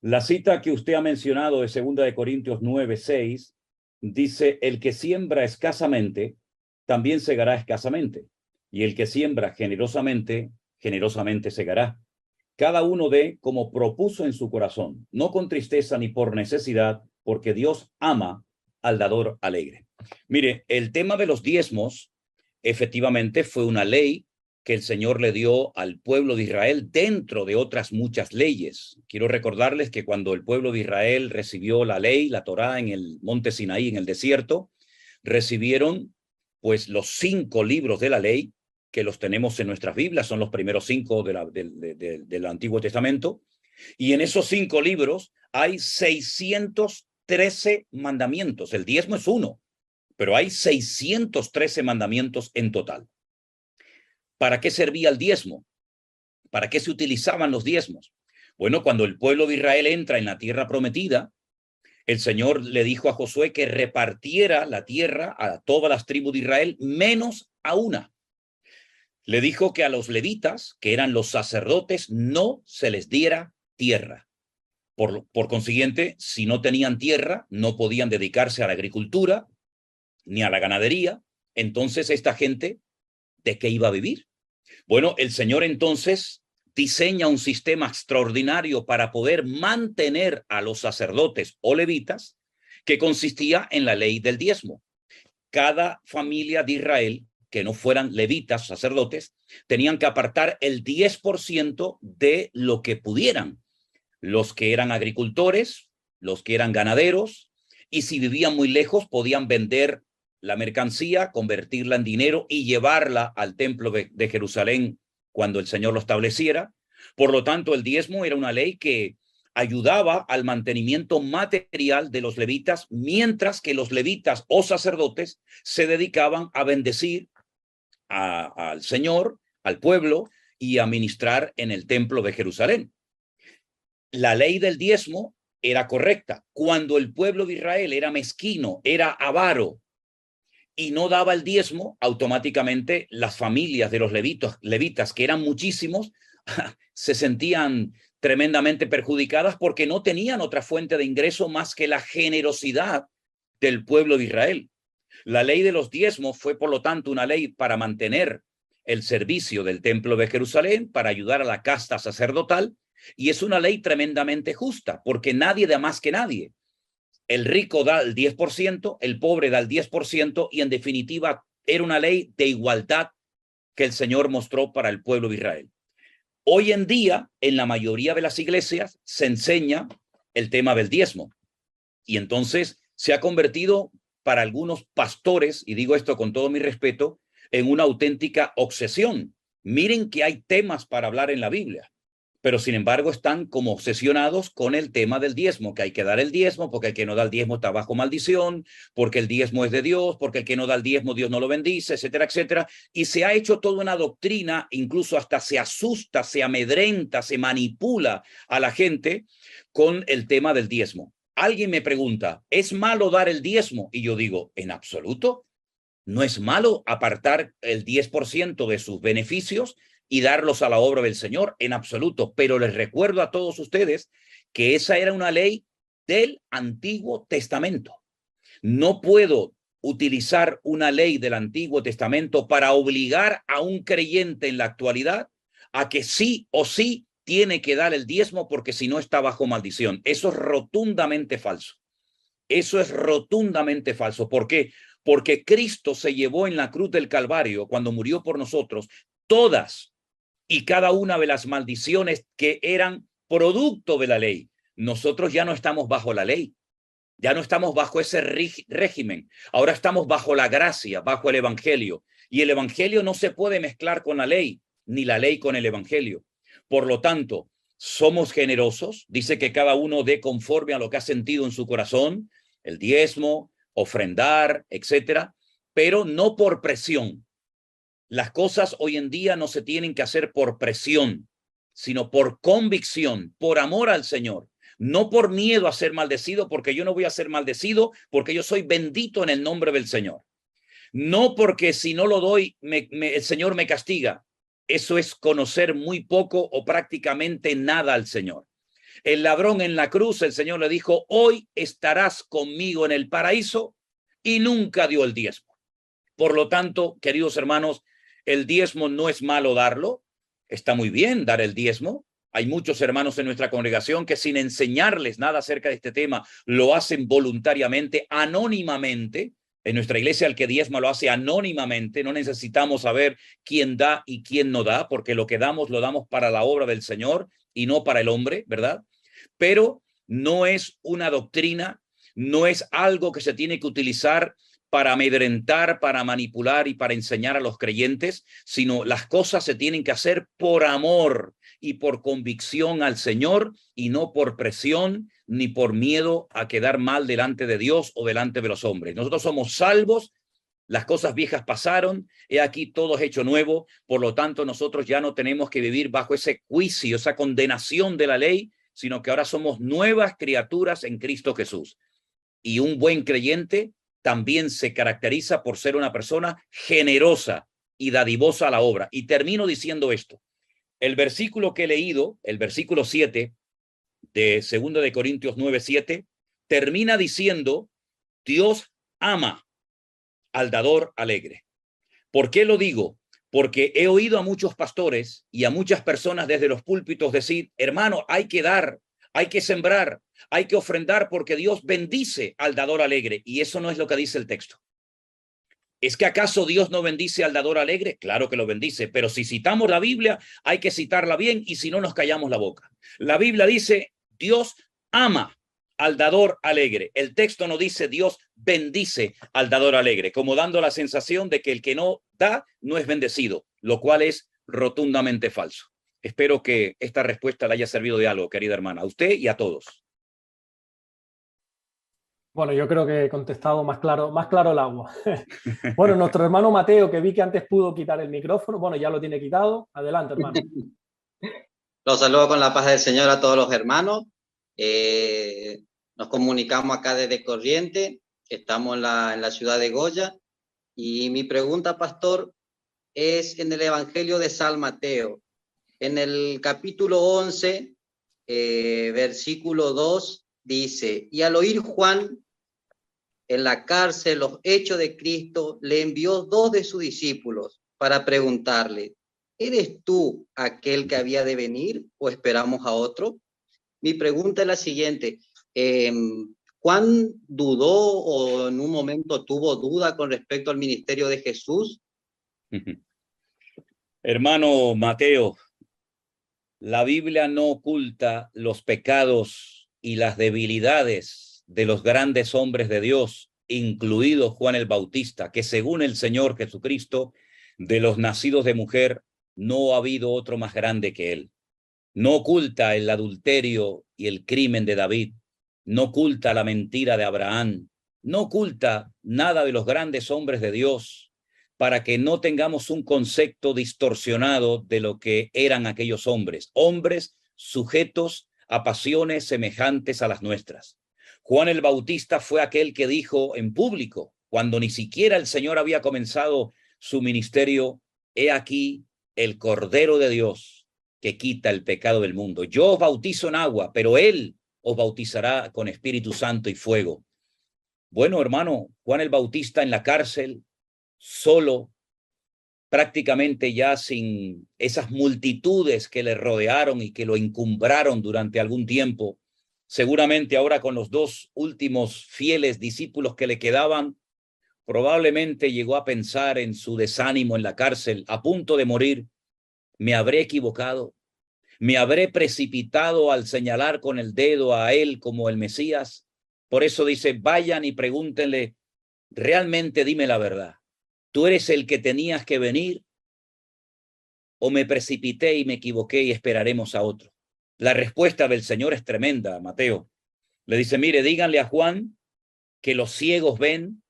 La cita que usted ha mencionado de 2 de Corintios 9, 6, dice: el que siembra escasamente, también segará escasamente. Y el que siembra generosamente, generosamente segará. Cada uno dé como propuso en su corazón, no con tristeza ni por necesidad, porque Dios ama al dador alegre. Mire, el tema de los diezmos efectivamente fue una ley que el Señor le dio al pueblo de Israel dentro de otras muchas leyes. Quiero recordarles que cuando el pueblo de Israel recibió la ley, la Torá, en el monte Sinaí, en el desierto, recibieron pues los 5 libros de la ley, que los tenemos en nuestras Biblias, son los primeros 5 del Antiguo Testamento, y en esos 5 libros hay 613 mandamientos. El diezmo es uno, pero hay 613 mandamientos en total. ¿Para qué servía el diezmo? ¿Para qué se utilizaban los diezmos? Bueno, cuando el pueblo de Israel entra en la tierra prometida, el Señor le dijo a Josué que repartiera la tierra a todas las tribus de Israel, menos a una. Le dijo que a los levitas, que eran los sacerdotes, no se les diera tierra. Por consiguiente, si no tenían tierra, no podían dedicarse a la agricultura ni a la ganadería. Entonces, esta gente, ¿de qué iba a vivir? Bueno, el Señor entonces diseña un sistema extraordinario para poder mantener a los sacerdotes o levitas, que consistía en la ley del diezmo. Cada familia de Israel, que no fueran levitas, sacerdotes, tenían que apartar el 10% de lo que pudieran. Los que eran agricultores, los que eran ganaderos, y si vivían muy lejos, podían vender la mercancía, convertirla en dinero y llevarla al templo de Jerusalén cuando el Señor lo estableciera. Por lo tanto, el diezmo era una ley que ayudaba al mantenimiento material de los levitas, mientras que los levitas o sacerdotes se dedicaban a bendecir al Señor, al pueblo, y a ministrar en el templo de Jerusalén. La ley del diezmo era correcta. Cuando el pueblo de Israel era mezquino, era avaro, y no daba el diezmo, automáticamente las familias de los levitas, que eran muchísimos, se sentían tremendamente perjudicadas porque no tenían otra fuente de ingreso más que la generosidad del pueblo de Israel. La ley de los diezmos fue, por lo tanto, una ley para mantener el servicio del templo de Jerusalén, para ayudar a la casta sacerdotal, y es una ley tremendamente justa, porque nadie da más que nadie. El rico da el 10%, el pobre da el 10%, y en definitiva era una ley de igualdad que el Señor mostró para el pueblo de Israel. Hoy en día, en la mayoría de las iglesias, se enseña el tema del diezmo. Y entonces se ha convertido para algunos pastores, y digo esto con todo mi respeto, en una auténtica obsesión. Miren que hay temas para hablar en la Biblia, pero sin embargo están como obsesionados con el tema del diezmo, que hay que dar el diezmo, porque el que no da el diezmo está bajo maldición, porque el diezmo es de Dios, porque el que no da el diezmo Dios no lo bendice, etcétera, etcétera. Y se ha hecho toda una doctrina, incluso hasta se asusta, se amedrenta, se manipula a la gente con el tema del diezmo. Alguien me pregunta, ¿es malo dar el diezmo? Y yo digo, en absoluto. No es malo apartar el 10% de sus beneficios y darlos a la obra del Señor, en absoluto. Pero les recuerdo a todos ustedes que esa era una ley del Antiguo Testamento. No puedo utilizar una ley del Antiguo Testamento para obligar a un creyente en la actualidad a que sí o sí tiene que dar el diezmo, porque si no está bajo maldición. Eso es rotundamente falso. Eso es rotundamente falso. ¿Por qué? Porque Cristo se llevó en la cruz del Calvario, cuando murió por nosotros, todas y cada una de las maldiciones que eran producto de la ley. Nosotros ya no estamos bajo la ley, ya no estamos bajo ese régimen. Ahora estamos bajo la gracia, bajo el evangelio. Y el evangelio no se puede mezclar con la ley, ni la ley con el evangelio. Por lo tanto, somos generosos. Dice que cada uno dé conforme a lo que ha sentido en su corazón, el diezmo, ofrendar, etcétera, pero no por presión. Las cosas hoy en día no se tienen que hacer por presión, sino por convicción, por amor al Señor, no por miedo a ser maldecido, porque yo no voy a ser maldecido, porque yo soy bendito en el nombre del Señor. No porque si no lo doy, el Señor me castiga. Eso es conocer muy poco o prácticamente nada al Señor. El ladrón en la cruz, el Señor le dijo, hoy estarás conmigo en el paraíso, y nunca dio el diezmo. Por lo tanto, queridos hermanos, el diezmo no es malo darlo. Está muy bien dar el diezmo. Hay muchos hermanos en nuestra congregación que sin enseñarles nada acerca de este tema, lo hacen voluntariamente, anónimamente. En nuestra iglesia el que diezma lo hace anónimamente. No necesitamos saber quién da y quién no da, porque lo que damos lo damos para la obra del Señor y no para el hombre, ¿verdad? Pero no es una doctrina, no es algo que se tiene que utilizar para amedrentar, para manipular y para enseñar a los creyentes, sino las cosas se tienen que hacer por amor y por convicción al Señor y no por presión ni por miedo a quedar mal delante de Dios o delante de los hombres. Nosotros somos salvos, las cosas viejas pasaron, he aquí todo es hecho nuevo, por lo tanto nosotros ya no tenemos que vivir bajo ese juicio, esa condenación de la ley, sino que ahora somos nuevas criaturas en Cristo Jesús. Y un buen creyente también se caracteriza por ser una persona generosa y dadivosa a la obra. Y termino diciendo esto. El versículo que he leído, el versículo 7 de 2 de Corintios 9:7, termina diciendo, Dios ama al dador alegre. ¿Por qué lo digo? Porque he oído a muchos pastores y a muchas personas desde los púlpitos decir, hermano, hay que dar, hay que sembrar, hay que ofrendar porque Dios bendice al dador alegre. Y eso no es lo que dice el texto. ¿Es que acaso Dios no bendice al dador alegre? Claro que lo bendice, pero si citamos la Biblia, hay que citarla bien y si no nos callamos la boca. La Biblia dice, Dios ama al dador alegre. El texto no dice Dios bendice al dador alegre, como dando la sensación de que el que no da no es bendecido, lo cual es rotundamente falso. Espero que esta respuesta le haya servido de algo, querida hermana, a usted y a todos. Bueno, yo creo que he contestado más claro el agua. Bueno, nuestro hermano Mateo, que vi que antes pudo quitar el micrófono, bueno, ya lo tiene quitado. Adelante, hermano. Los saludo con la paz del Señor a todos los hermanos. Nos comunicamos acá desde Corrientes, estamos en la ciudad de Goya, y mi pregunta, pastor, es en el Evangelio de San Mateo, en el capítulo 11, versículo 2, dice, y al oír Juan en la cárcel los hechos de Cristo, le envió 2 de sus discípulos para preguntarle, ¿eres tú aquel que había de venir o esperamos a otro? Mi pregunta es la siguiente, ¿Juan dudó o en un momento tuvo duda con respecto al ministerio de Jesús? Hermano Mateo, la Biblia no oculta los pecados y las debilidades de los grandes hombres de Dios, incluido Juan el Bautista, que según el Señor Jesucristo, de los nacidos de mujer, no ha habido otro más grande que él. No oculta el adulterio y el crimen de David, no oculta la mentira de Abraham, no oculta nada de los grandes hombres de Dios, para que no tengamos un concepto distorsionado de lo que eran aquellos hombres, hombres sujetos a pasiones semejantes a las nuestras. Juan el Bautista fue aquel que dijo en público, cuando ni siquiera el Señor había comenzado su ministerio, he aquí el Cordero de Dios que quita el pecado del mundo. Yo os bautizo en agua, pero Él os bautizará con Espíritu Santo y fuego. Bueno, hermano, Juan el Bautista en la cárcel, solo, prácticamente ya sin esas multitudes que le rodearon y que lo encumbraron durante algún tiempo, seguramente ahora con los 2 últimos fieles discípulos que le quedaban, probablemente llegó a pensar en su desánimo en la cárcel, a punto de morir, ¿me habré equivocado? ¿Me habré precipitado al señalar con el dedo a él como el Mesías? Por eso dice, vayan y pregúntenle, realmente dime la verdad. ¿Tú eres el que tenías que venir? ¿O me precipité y me equivoqué y esperaremos a otro? La respuesta del Señor es tremenda, Mateo. Le dice, mire, díganle a Juan que los ciegos ven,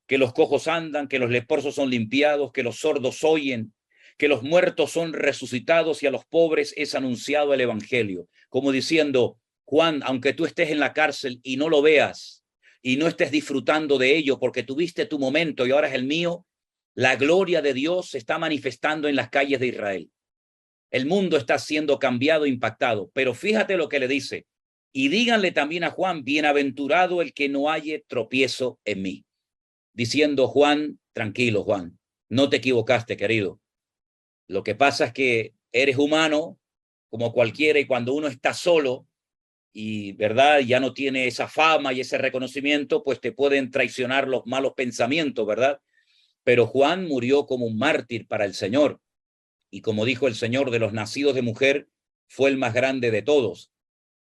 que los cojos andan, que los leprosos son limpiados, que los sordos oyen, que los muertos son resucitados y a los pobres es anunciado el evangelio. Como diciendo, Juan, aunque tú estés en la cárcel y no lo veas y no estés disfrutando de ello porque tuviste tu momento y ahora es el mío, la gloria de Dios se está manifestando en las calles de Israel. El mundo está siendo cambiado, impactado. Pero fíjate lo que le dice. Y díganle también a Juan, bienaventurado el que no halle tropiezo en mí. Diciendo, Juan, tranquilo, Juan, no te equivocaste, querido. Lo que pasa es que eres humano como cualquiera y cuando uno está solo y, ¿verdad?, ya no tiene esa fama y ese reconocimiento, pues te pueden traicionar los malos pensamientos, ¿verdad? Pero Juan murió como un mártir para el Señor. Y como dijo el Señor, de los nacidos de mujer, fue el más grande de todos.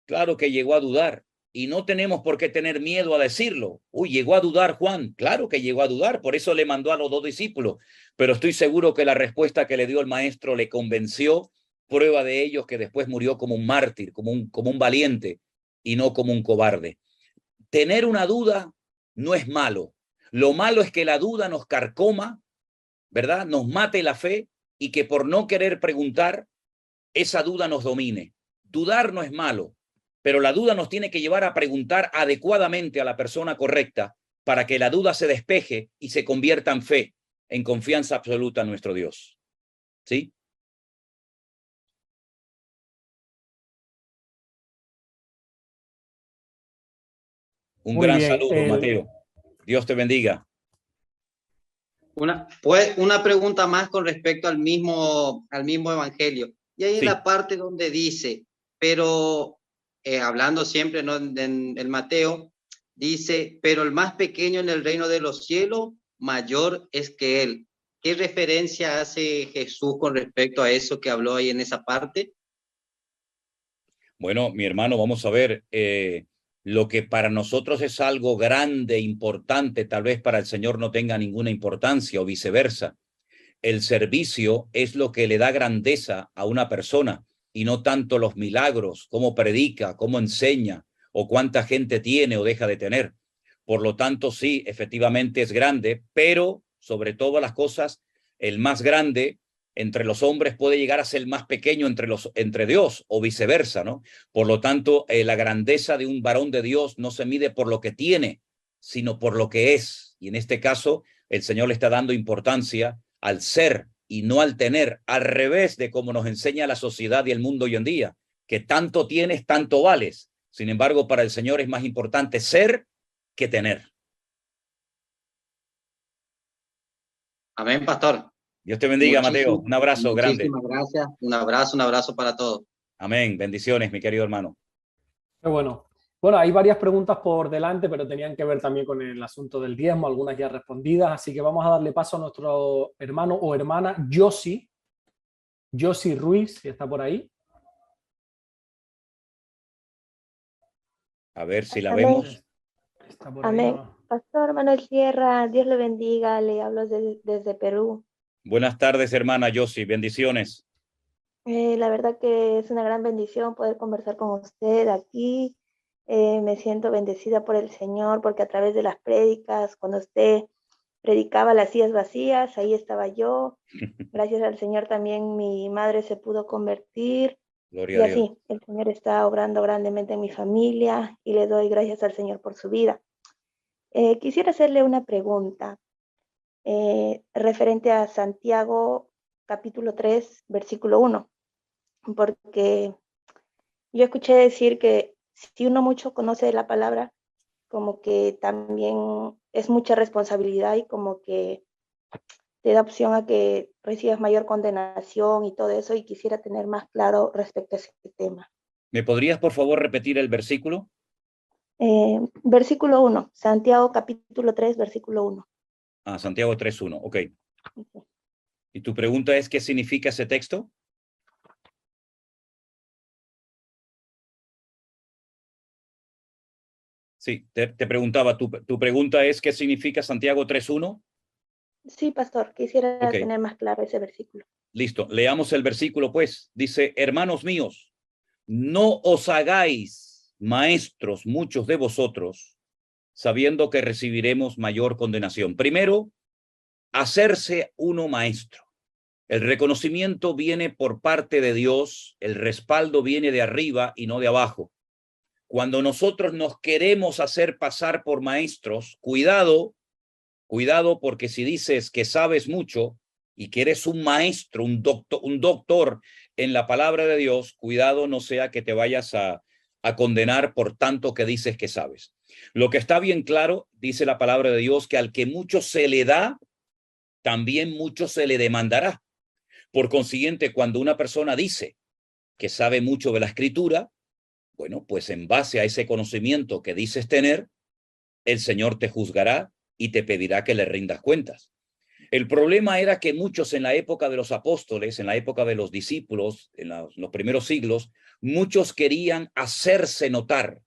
Claro que llegó a dudar y no tenemos por qué tener miedo a decirlo. Uy, ¿llegó a dudar Juan? Claro que llegó a dudar, por eso le mandó a los 2 discípulos, pero estoy seguro que la respuesta que le dio el maestro le convenció. Prueba de ello que después murió como un mártir, como un valiente y no como un cobarde. Tener una duda no es malo. Lo malo es que la duda nos carcoma, ¿verdad? Nos mate la fe y que por no querer preguntar, esa duda nos domine. Dudar no es malo, pero la duda nos tiene que llevar a preguntar adecuadamente a la persona correcta para que la duda se despeje y se convierta en fe, en confianza absoluta en nuestro Dios. ¿Sí? Un gran saludo, Mateo. Dios te bendiga. Una pregunta más con respecto al mismo evangelio. Y ahí en la parte donde dice, pero hablando siempre, ¿no?, en Mateo, dice, pero el más pequeño en el reino de los cielos, mayor es que él. ¿Qué referencia hace Jesús con respecto a eso que habló ahí en esa parte? Bueno, mi hermano, vamos a ver, lo que para nosotros es algo grande, importante, tal vez para el Señor no tenga ninguna importancia o viceversa. El servicio es lo que le da grandeza a una persona y no tanto los milagros, cómo predica, cómo enseña o cuánta gente tiene o deja de tener. Por lo tanto, sí, efectivamente es grande, pero sobre todas las cosas, el más grande entre los hombres puede llegar a ser el más pequeño entre Dios o viceversa, ¿no? Por lo tanto, la grandeza de un varón de Dios no se mide por lo que tiene, sino por lo que es. Y en este caso, el Señor le está dando importancia al ser y no al tener, al revés de como nos enseña la sociedad y el mundo hoy en día, que tanto tienes, tanto vales. Sin embargo, para el Señor es más importante ser que tener. Amén, pastor. Dios te bendiga, Mateo. Un abrazo grande. Muchísimas gracias. Un abrazo para todos. Amén. Bendiciones, mi querido hermano. Qué bueno. Bueno, hay varias preguntas por delante, pero tenían que ver también con el asunto del diezmo, algunas ya respondidas, así que vamos a darle paso a nuestro hermano o hermana Josi Ruiz, si está por ahí. A ver si la Amén. vemos. Está por Amén. ahí, ¿no? Pastor Manuel Sierra, Dios le bendiga, le hablo desde Perú. Buenas tardes, hermana Josi. Bendiciones. La verdad que es una gran bendición poder conversar con usted aquí. Me siento bendecida por el Señor porque a través de las prédicas, cuando usted predicaba las sillas vacías, ahí estaba yo. Gracias al Señor también mi madre se pudo convertir. Gloria Y a Dios. así, el Señor está obrando grandemente en mi familia y le doy gracias al Señor por su vida. Quisiera hacerle una pregunta referente a Santiago capítulo 3, versículo 1, porque yo escuché decir que si uno mucho conoce la palabra, como que también es mucha responsabilidad y como que te da opción a que recibas mayor condenación y todo eso, y quisiera tener más claro respecto a ese tema. ¿Me podrías, por favor, repetir el versículo? Versículo 1, Santiago capítulo 3, versículo 1. Ah, Santiago 3:1, ok. ¿Y tu pregunta es qué significa ese texto? Sí, te preguntaba, ¿tu pregunta es qué significa Santiago 3:1? Sí, pastor, quisiera Ok. tener más claro ese versículo. Listo, leamos el versículo pues. Dice, hermanos míos, no os hagáis maestros muchos de vosotros, sabiendo que recibiremos mayor condenación. Primero, hacerse uno maestro. El reconocimiento viene por parte de Dios, el respaldo viene de arriba y no de abajo. Cuando nosotros nos queremos hacer pasar por maestros, cuidado, porque si dices que sabes mucho y que eres un maestro, un doctor en la palabra de Dios, cuidado no sea que te vayas a condenar por tanto que dices que sabes. Lo que está bien claro, dice la palabra de Dios, que al que mucho se le da, también mucho se le demandará. Por consiguiente, cuando una persona dice que sabe mucho de la Escritura, bueno, pues en base a ese conocimiento que dices tener, el Señor te juzgará y te pedirá que le rindas cuentas. El problema era que muchos en la época de los apóstoles, en la época de los discípulos, en los primeros siglos, muchos querían hacerse notar.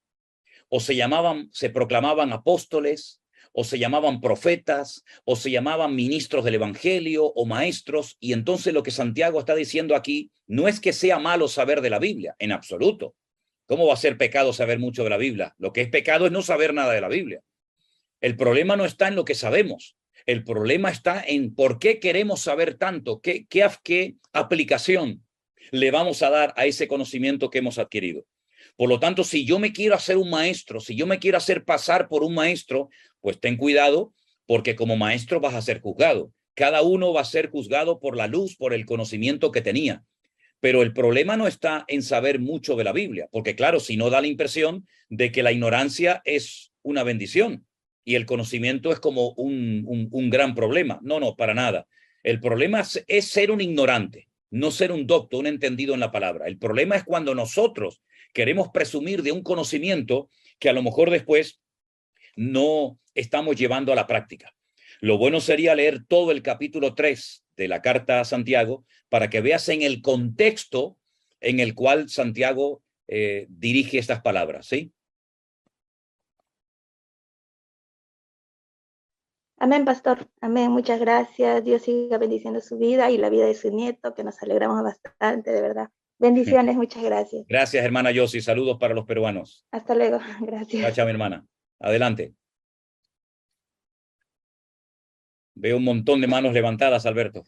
o se proclamaban apóstoles, o se llamaban profetas, o se llamaban ministros del evangelio o maestros. Y entonces lo que Santiago está diciendo aquí no es que sea malo saber de la Biblia, en absoluto. ¿Cómo va a ser pecado saber mucho de la Biblia? Lo que es pecado es no saber nada de la Biblia. El problema no está en lo que sabemos. El problema está en por qué queremos saber tanto, qué aplicación le vamos a dar a ese conocimiento que hemos adquirido. Por lo tanto, si yo me quiero hacer un maestro, si yo me quiero hacer pasar por un maestro, pues ten cuidado, porque como maestro vas a ser juzgado. Cada uno va a ser juzgado por la luz, por el conocimiento que tenía. Pero el problema no está en saber mucho de la Biblia, porque claro, si no da la impresión de que la ignorancia es una bendición y el conocimiento es como un gran problema. No, no, para nada. El problema es ser un ignorante, no ser un docto, un entendido en la palabra. El problema es cuando nosotros queremos presumir de un conocimiento que a lo mejor después no estamos llevando a la práctica. Lo bueno sería leer todo el capítulo 3 de la carta a Santiago para que veas en el contexto en el cual Santiago dirige estas palabras, ¿sí? Amén, pastor. Amén. Muchas gracias. Dios siga bendiciendo su vida y la vida de su nieto, que nos alegramos bastante, de verdad. Bendiciones, muchas gracias. Gracias, hermana Yossi. Saludos para los peruanos. Hasta luego. Gracias. Chao, mi hermana. Adelante. Veo un montón de manos levantadas, Alberto.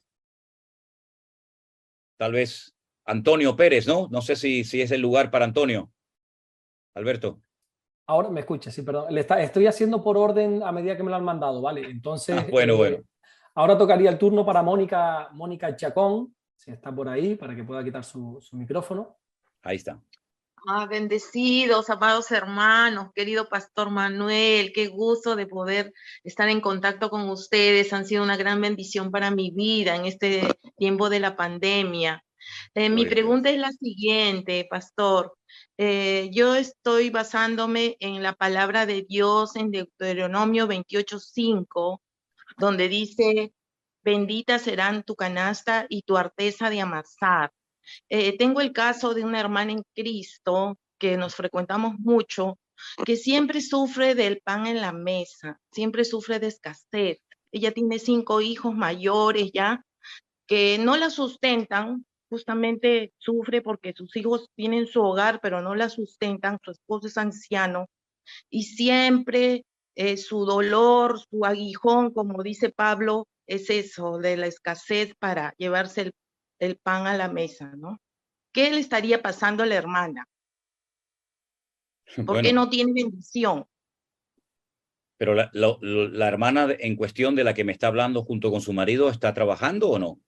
Tal vez Antonio Pérez, ¿no? No sé si es el lugar para Antonio. Alberto. Ahora me escucha, sí, perdón. Estoy haciendo por orden a medida que me lo han mandado, ¿vale? Entonces, bueno. Ahora tocaría el turno para Mónica Chacón, si está por ahí, para que pueda quitar su micrófono. Ahí está. Bendecidos, amados hermanos, querido Pastor Manuel, qué gusto de poder estar en contacto con ustedes. Han sido una gran bendición para mi vida en este tiempo de la pandemia. Mi pregunta es la siguiente, Pastor. Yo estoy basándome en la palabra de Dios en Deuteronomio 28:5, donde dice, bendita serán tu canasta y tu arteza de amasar. Tengo el caso de una hermana en Cristo que nos frecuentamos mucho, que siempre sufre del pan en la mesa, siempre sufre de escasez. Ella tiene 5 hijos mayores ya, que no la sustentan, justamente sufre porque sus hijos tienen su hogar, pero no la sustentan, su esposo es anciano, y siempre su dolor, su aguijón, como dice Pablo, es eso, de la escasez para llevarse el pan a la mesa, ¿no? ¿Qué le estaría pasando a la hermana? ¿Por qué no tiene bendición? Pero la hermana en cuestión de la que me está hablando junto con su marido, ¿está trabajando o no?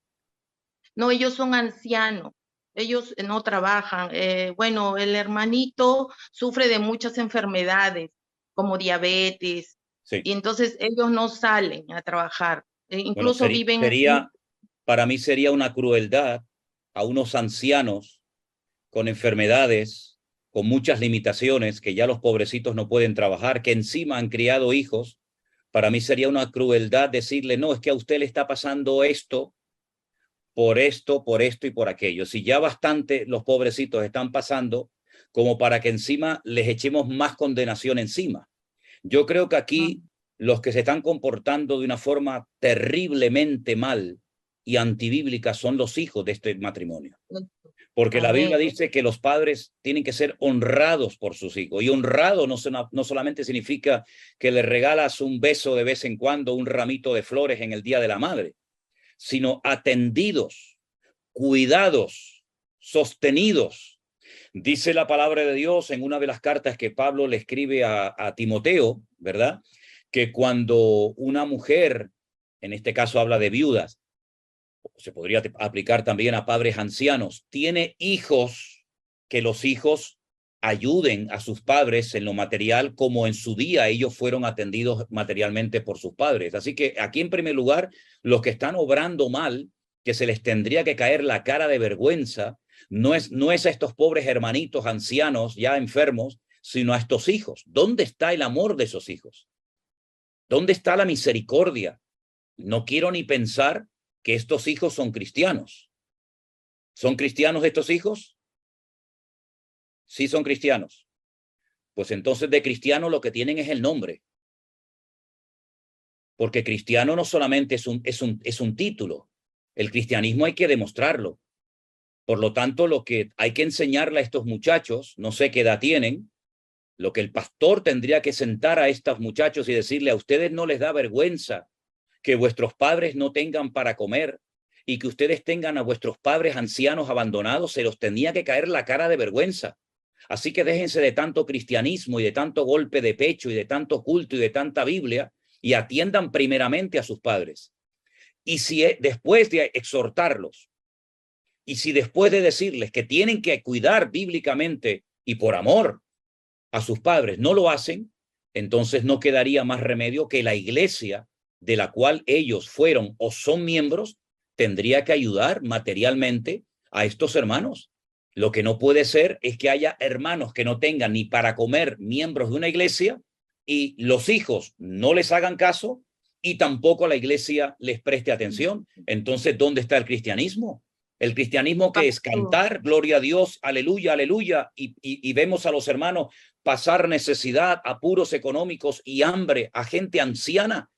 No, ellos son ancianos, ellos no trabajan. Bueno, el hermanito sufre de muchas enfermedades, como diabetes, sí. Y entonces ellos no salen a trabajar, incluso viven... Para mí sería una crueldad a unos ancianos con enfermedades, con muchas limitaciones, que ya los pobrecitos no pueden trabajar, que encima han criado hijos. Para mí sería una crueldad decirle, no, es que a usted le está pasando esto, por esto y por aquello. Si ya bastante los pobrecitos están pasando, como para que encima les echemos más condenación encima. Yo creo que aquí los que se están comportando de una forma terriblemente mal y antibíblica son los hijos de este matrimonio. Porque la Biblia dice que los padres tienen que ser honrados por sus hijos. Y honrado no solamente significa que le regalas un beso de vez en cuando, un ramito de flores en el Día de la Madre, sino atendidos, cuidados, sostenidos. Dice la palabra de Dios en una de las cartas que Pablo le escribe a Timoteo, ¿verdad? Que cuando una mujer, en este caso habla de viudas, se podría aplicar también a padres ancianos, tiene hijos, que los hijos ayuden a sus padres en lo material como en su día ellos fueron atendidos materialmente por sus padres. Así que aquí en primer lugar, los que están obrando mal, que se les tendría que caer la cara de vergüenza, no es a estos pobres hermanitos ancianos ya enfermos, sino a estos hijos. ¿Dónde está el amor de esos hijos? ¿Dónde está la misericordia? No quiero ni pensar que estos hijos son cristianos. ¿Son cristianos estos hijos? Sí, son cristianos. pues entonces de cristiano lo que tienen es el nombre. Porque cristiano no solamente es un título. El cristianismo hay que demostrarlo. Por lo tanto, lo que hay que enseñarle a estos muchachos, no sé qué edad tienen, lo que el pastor tendría que sentar a estos muchachos y decirle: a ustedes no les da vergüenza que vuestros padres no tengan para comer y que ustedes tengan a vuestros padres ancianos abandonados. Se los tenía que caer la cara de vergüenza. Así que déjense de tanto cristianismo y de tanto golpe de pecho y de tanto culto y de tanta Biblia y atiendan primeramente a sus padres. Y si después de exhortarlos, y si después de decirles que tienen que cuidar bíblicamente y por amor a sus padres no lo hacen, entonces no quedaría más remedio que la iglesia de la cual ellos fueron o son miembros tendría que ayudar materialmente a estos hermanos. Lo que no puede ser es que haya hermanos que no tengan ni para comer, miembros de una iglesia, y los hijos no les hagan caso y tampoco la iglesia les preste atención. Entonces, ¿dónde está el cristianismo? El cristianismo, que es cantar, gloria a Dios, aleluya, aleluya, y vemos a los hermanos pasar necesidad, apuros económicos y hambre, a gente anciana.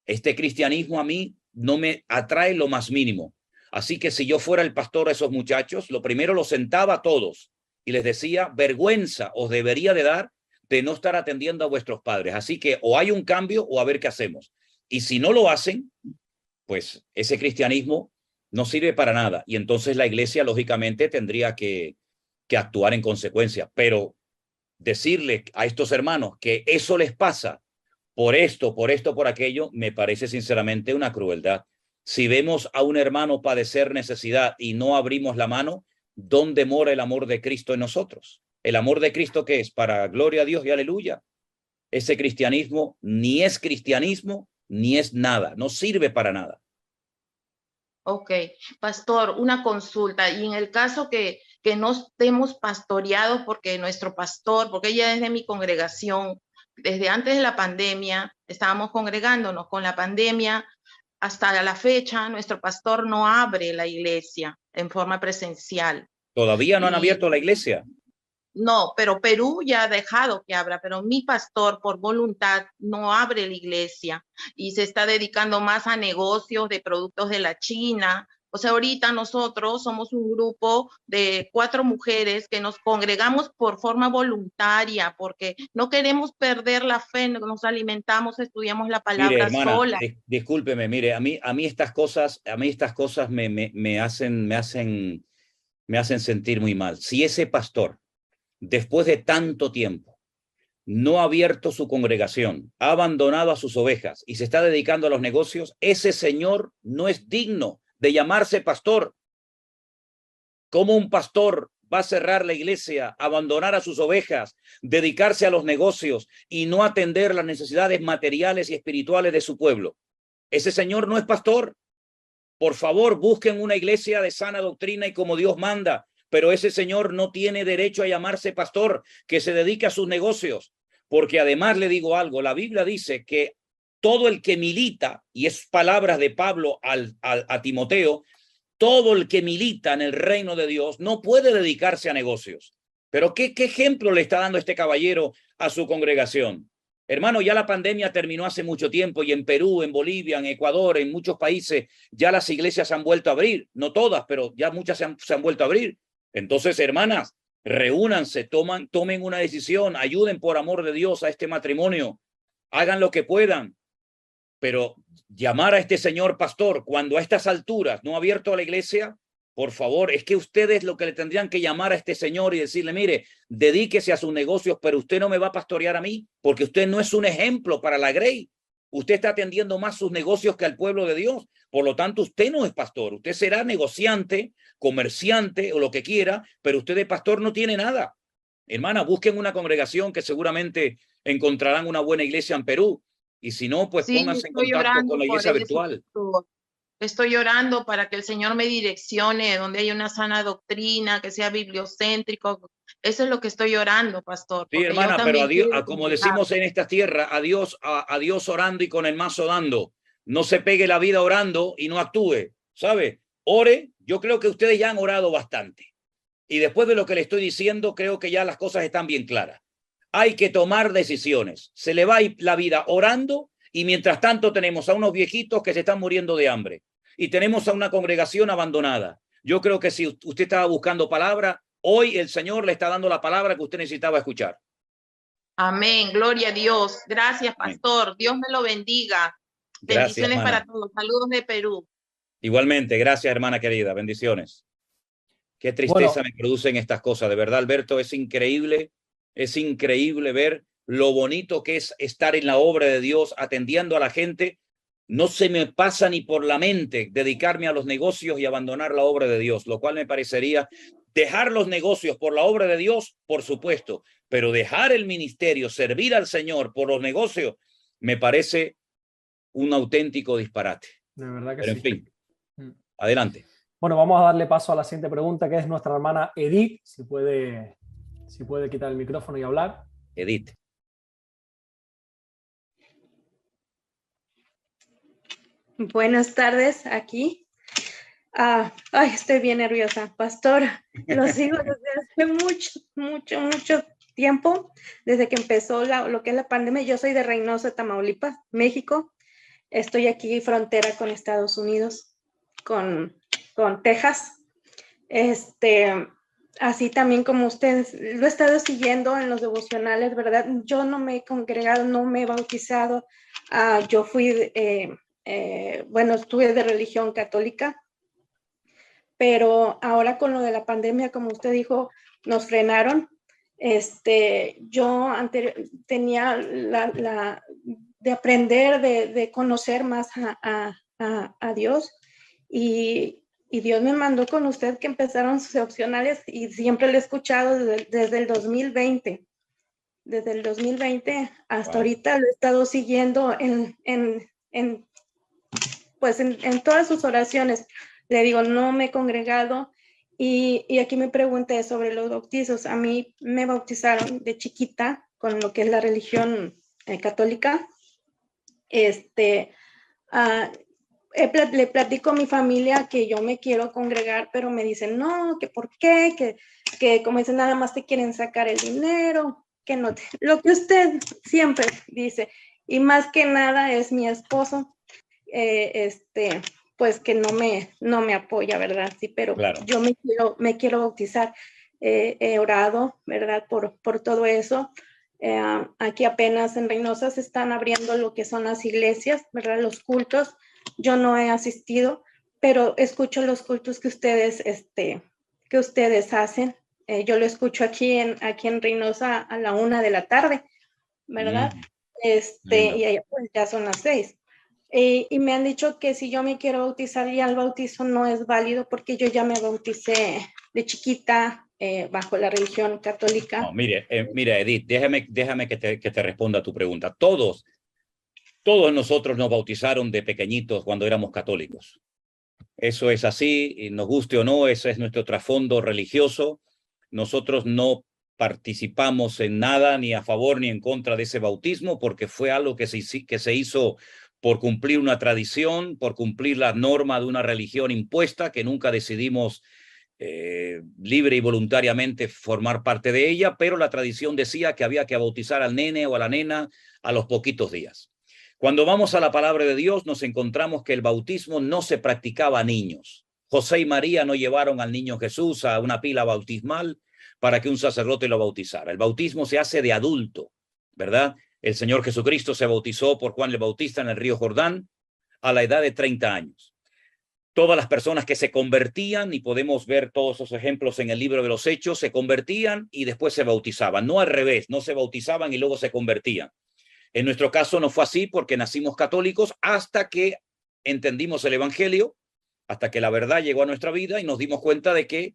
Este cristianismo a mí no me atrae lo más mínimo. Así que si yo fuera el pastor de esos muchachos, lo primero los sentaba a todos y les decía: vergüenza os debería de dar de no estar atendiendo a vuestros padres. Así que o hay un cambio o a ver qué hacemos. Y si no lo hacen, pues ese cristianismo no sirve para nada. Y entonces la iglesia, lógicamente, tendría que actuar en consecuencia. Pero decirle a estos hermanos que eso les pasa por esto, por aquello, me parece sinceramente una crueldad. Si vemos a un hermano padecer necesidad y no abrimos la mano, ¿dónde mora el amor de Cristo en nosotros? El amor de Cristo, ¿qué es? Para gloria a Dios y aleluya. Ese cristianismo ni es cristianismo ni es nada, no sirve para nada. Ok, pastor, una consulta. Y en el caso que no estemos pastoreados, porque nuestro pastor, porque ella es de mi congregación, desde antes de la pandemia estábamos congregándonos. Con la pandemia hasta la fecha, nuestro pastor no abre la iglesia en forma presencial. ¿Todavía no han abierto la iglesia? No, pero Perú ya ha dejado que abra, pero mi pastor por voluntad no abre la iglesia y se está dedicando más a negocios de productos de la China. O sea, ahorita nosotros somos un grupo de 4 mujeres que nos congregamos por forma voluntaria, porque no queremos perder la fe, nos alimentamos, estudiamos la palabra. Mire, hermana, sola. Discúlpeme, mire, a mí estas cosas me hacen sentir muy mal. Si ese pastor, después de tanto tiempo, no ha abierto su congregación, ha abandonado a sus ovejas y se está dedicando a los negocios, ese señor no es digno de llamarse pastor. ¿Cómo un pastor va a cerrar la iglesia, abandonar a sus ovejas, dedicarse a los negocios y no atender las necesidades materiales y espirituales de su pueblo? Ese señor no es pastor. Por favor, busquen una iglesia de sana doctrina y como Dios manda, pero ese señor no tiene derecho a llamarse pastor, que se dedique a sus negocios. Porque además le digo algo, la Biblia dice que todo el que milita, y es palabras de Pablo a Timoteo, todo el que milita en el reino de Dios no puede dedicarse a negocios. Pero ¿qué ejemplo le está dando este caballero a su congregación? Hermano, ya la pandemia terminó hace mucho tiempo y en Perú, en Bolivia, en Ecuador, en muchos países, ya las iglesias se han vuelto a abrir. No todas, pero ya muchas se han vuelto a abrir. Entonces, hermanas, reúnanse, tomen una decisión, ayuden por amor de Dios a este matrimonio, hagan lo que puedan. Pero llamar a este señor pastor cuando a estas alturas no ha abierto la iglesia, por favor, es que ustedes lo que le tendrían que llamar a este señor y decirle: mire, dedíquese a sus negocios, pero usted no me va a pastorear a mí, porque usted no es un ejemplo para la Grey. Usted está atendiendo más sus negocios que al pueblo de Dios. Por lo tanto, usted no es pastor. Usted será negociante, comerciante o lo que quiera, pero usted de pastor no tiene nada. Hermana, busquen una congregación que seguramente encontrarán una buena iglesia en Perú. Y si no, pues sí, pónganse en contacto con la iglesia virtual. Estoy orando para que el Señor me direccione donde haya una sana doctrina, que sea bibliocéntrico. Eso es lo que estoy orando, pastor. Sí, hermana, pero a Dios, como decimos en esta tierra, a Dios orando y con el mazo dando. No se pegue la vida orando y no actúe, ¿sabe? Ore. Yo creo que ustedes ya han orado bastante. Y después de lo que le estoy diciendo, creo que ya las cosas están bien claras. Hay que tomar decisiones. Se le va la vida orando y mientras tanto tenemos a unos viejitos que se están muriendo de hambre y tenemos a una congregación abandonada. Yo creo que si usted estaba buscando palabra, hoy el Señor le está dando la palabra que usted necesitaba escuchar. Amén, gloria a Dios. Gracias, pastor. Amén. Dios me lo bendiga. Bendiciones gracias, para todos. Saludos de Perú. Igualmente, gracias, hermana querida. Bendiciones. Qué tristeza me producen estas cosas. De verdad, Alberto, es increíble ver lo bonito que es estar en la obra de Dios, atendiendo a la gente. No se me pasa ni por la mente dedicarme a los negocios y abandonar la obra de Dios, lo cual me parecería dejar los negocios por la obra de Dios, por supuesto, pero dejar el ministerio, servir al Señor por los negocios, me parece un auténtico disparate. De verdad que pero, sí. En fin, adelante. Bueno, vamos a darle paso a la siguiente pregunta, que es nuestra hermana Edith. Si puede quitar el micrófono y hablar. Edith. Buenas tardes, aquí. Estoy bien nerviosa. Pastor, lo sigo desde hace mucho tiempo, desde que empezó lo que es la pandemia. Yo soy de Reynosa, Tamaulipas, México. Estoy aquí frontera con Estados Unidos, con Texas. Así también como ustedes, lo he estado siguiendo en los devocionales, ¿verdad? Yo no me he congregado, no me he bautizado. Yo fui, estuve de religión católica, pero ahora con lo de la pandemia, como usted dijo, nos frenaron. Yo tenía de aprender, de conocer más a Dios, y Dios me mandó con usted que empezaron sus opcionales y siempre lo he escuchado desde el 2020. Desde el 2020 hasta ahorita lo he estado siguiendo en todas sus oraciones. Le digo, no me he congregado y aquí me pregunté sobre los bautizos. A mí me bautizaron de chiquita con lo que es la religión católica. Le platico a mi familia que yo me quiero congregar, pero me dicen, no, que por qué, que como dicen, nada más te quieren sacar el dinero, que no lo que usted siempre dice, y más que nada es mi esposo, pues que no me apoya, ¿verdad? Sí, pero claro. Yo me quiero bautizar. He orado, ¿verdad? Por todo eso. Aquí apenas en Reynosa se están abriendo lo que son las iglesias, ¿verdad? Los cultos. Yo no he asistido, pero escucho los cultos que ustedes hacen. Yo lo escucho aquí en Reynosa a la 1 de la tarde, ¿verdad? Y allá pues ya son las 6. Y me han dicho que si yo me quiero bautizar, ya el bautizo no es válido porque yo ya me bauticé de chiquita bajo la religión católica. No, mire, Edith, déjame que te responda a tu pregunta. Todos nosotros nos bautizaron de pequeñitos cuando éramos católicos. Eso es así, y nos guste o no, ese es nuestro trasfondo religioso. Nosotros no participamos en nada, ni a favor ni en contra de ese bautismo, porque fue algo que se hizo por cumplir una tradición, por cumplir la norma de una religión impuesta, que nunca decidimos libre y voluntariamente formar parte de ella, pero la tradición decía que había que bautizar al nene o a la nena a los poquitos días. Cuando vamos a la palabra de Dios, nos encontramos que el bautismo no se practicaba a niños. José y María no llevaron al niño Jesús a una pila bautismal para que un sacerdote lo bautizara. El bautismo se hace de adulto, ¿verdad? El Señor Jesucristo se bautizó por Juan el Bautista en el río Jordán a la edad de 30 años. Todas las personas que se convertían, y podemos ver todos esos ejemplos en el libro de los Hechos, se convertían y después se bautizaban. No al revés, no se bautizaban y luego se convertían. En nuestro caso no fue así porque nacimos católicos hasta que entendimos el evangelio, hasta que la verdad llegó a nuestra vida y nos dimos cuenta de que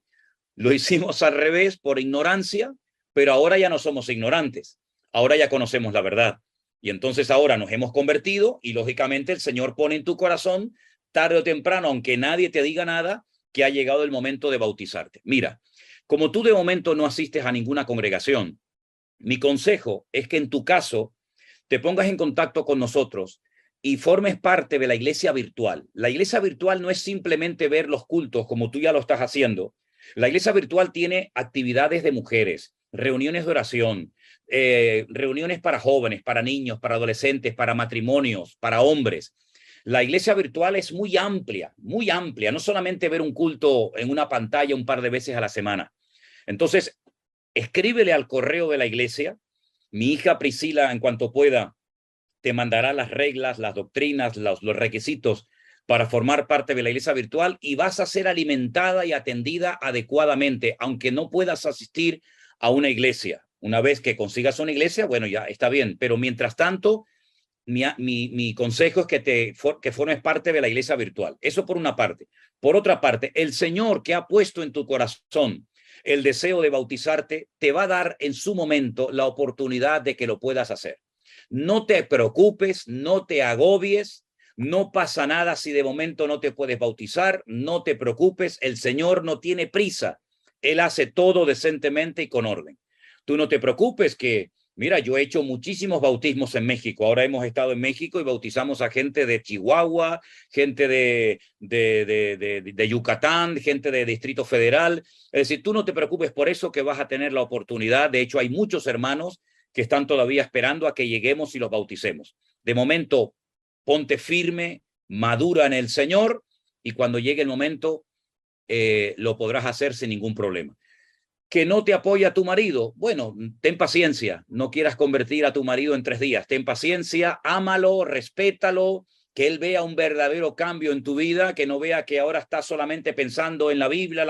lo hicimos al revés por ignorancia, pero ahora ya no somos ignorantes, ahora ya conocemos la verdad. Y entonces ahora nos hemos convertido y lógicamente el Señor pone en tu corazón, tarde o temprano, aunque nadie te diga nada, que ha llegado el momento de bautizarte. Mira, como tú de momento no asistes a ninguna congregación, mi consejo es que en tu caso te pongas en contacto con nosotros y formes parte de la iglesia virtual. La iglesia virtual no es simplemente ver los cultos como tú ya lo estás haciendo. La iglesia virtual tiene actividades de mujeres, reuniones de oración, reuniones para jóvenes, para niños, para adolescentes, para matrimonios, para hombres. La iglesia virtual es muy amplia, no solamente ver un culto en una pantalla un par de veces a la semana. Entonces, escríbele al correo de la iglesia. Mi hija Priscila, en cuanto pueda, te mandará las reglas, las doctrinas, los requisitos para formar parte de la iglesia virtual y vas a ser alimentada y atendida adecuadamente, aunque no puedas asistir a una iglesia. Una vez que consigas una iglesia, bueno, ya está bien, pero mientras tanto, mi consejo es que formes parte de la iglesia virtual. Eso por una parte. Por otra parte, el Señor que ha puesto en tu corazón el deseo de bautizarte, te va a dar en su momento la oportunidad de que lo puedas hacer. No te preocupes, no te agobies, no pasa nada si de momento no te puedes bautizar, no te preocupes, el Señor no tiene prisa, Él hace todo decentemente y con orden. Tú no te preocupes que, mira, yo he hecho muchísimos bautismos en México, ahora hemos estado en México y bautizamos a gente de Chihuahua, gente de Yucatán, gente de Distrito Federal, es decir, tú no te preocupes por eso que vas a tener la oportunidad, de hecho hay muchos hermanos que están todavía esperando a que lleguemos y los bauticemos. De momento, ponte firme, madura en el Señor y cuando llegue el momento lo podrás hacer sin ningún problema. Que no te apoya tu marido, bueno, ten paciencia, no quieras convertir a tu marido en 3 días, ten paciencia, ámalo, respétalo, que él vea un verdadero cambio en tu vida, que no vea que ahora estás solamente pensando en la Biblia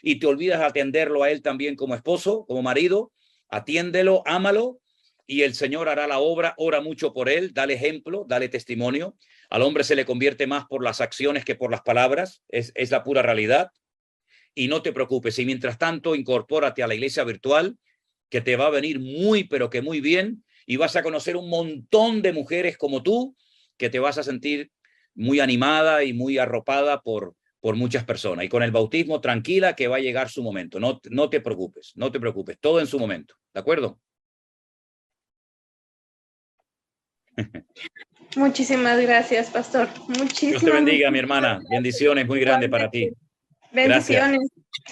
y te olvidas de atenderlo a él también como esposo, como marido. Atiéndelo, ámalo y el Señor hará la obra. Ora mucho por él, dale ejemplo, dale testimonio. Al hombre se le convierte más por las acciones que por las palabras, es la pura realidad. Y no te preocupes, y mientras tanto incorpórate a la iglesia virtual, que te va a venir muy, pero que muy bien, y vas a conocer un montón de mujeres como tú, que te vas a sentir muy animada y muy arropada por muchas personas. Y con el bautismo, tranquila, que va a llegar su momento. No te preocupes, todo en su momento. ¿De acuerdo? Muchísimas gracias, pastor. Dios te bendiga, mi hermana. Bendiciones muy grandes para ti. Bendiciones.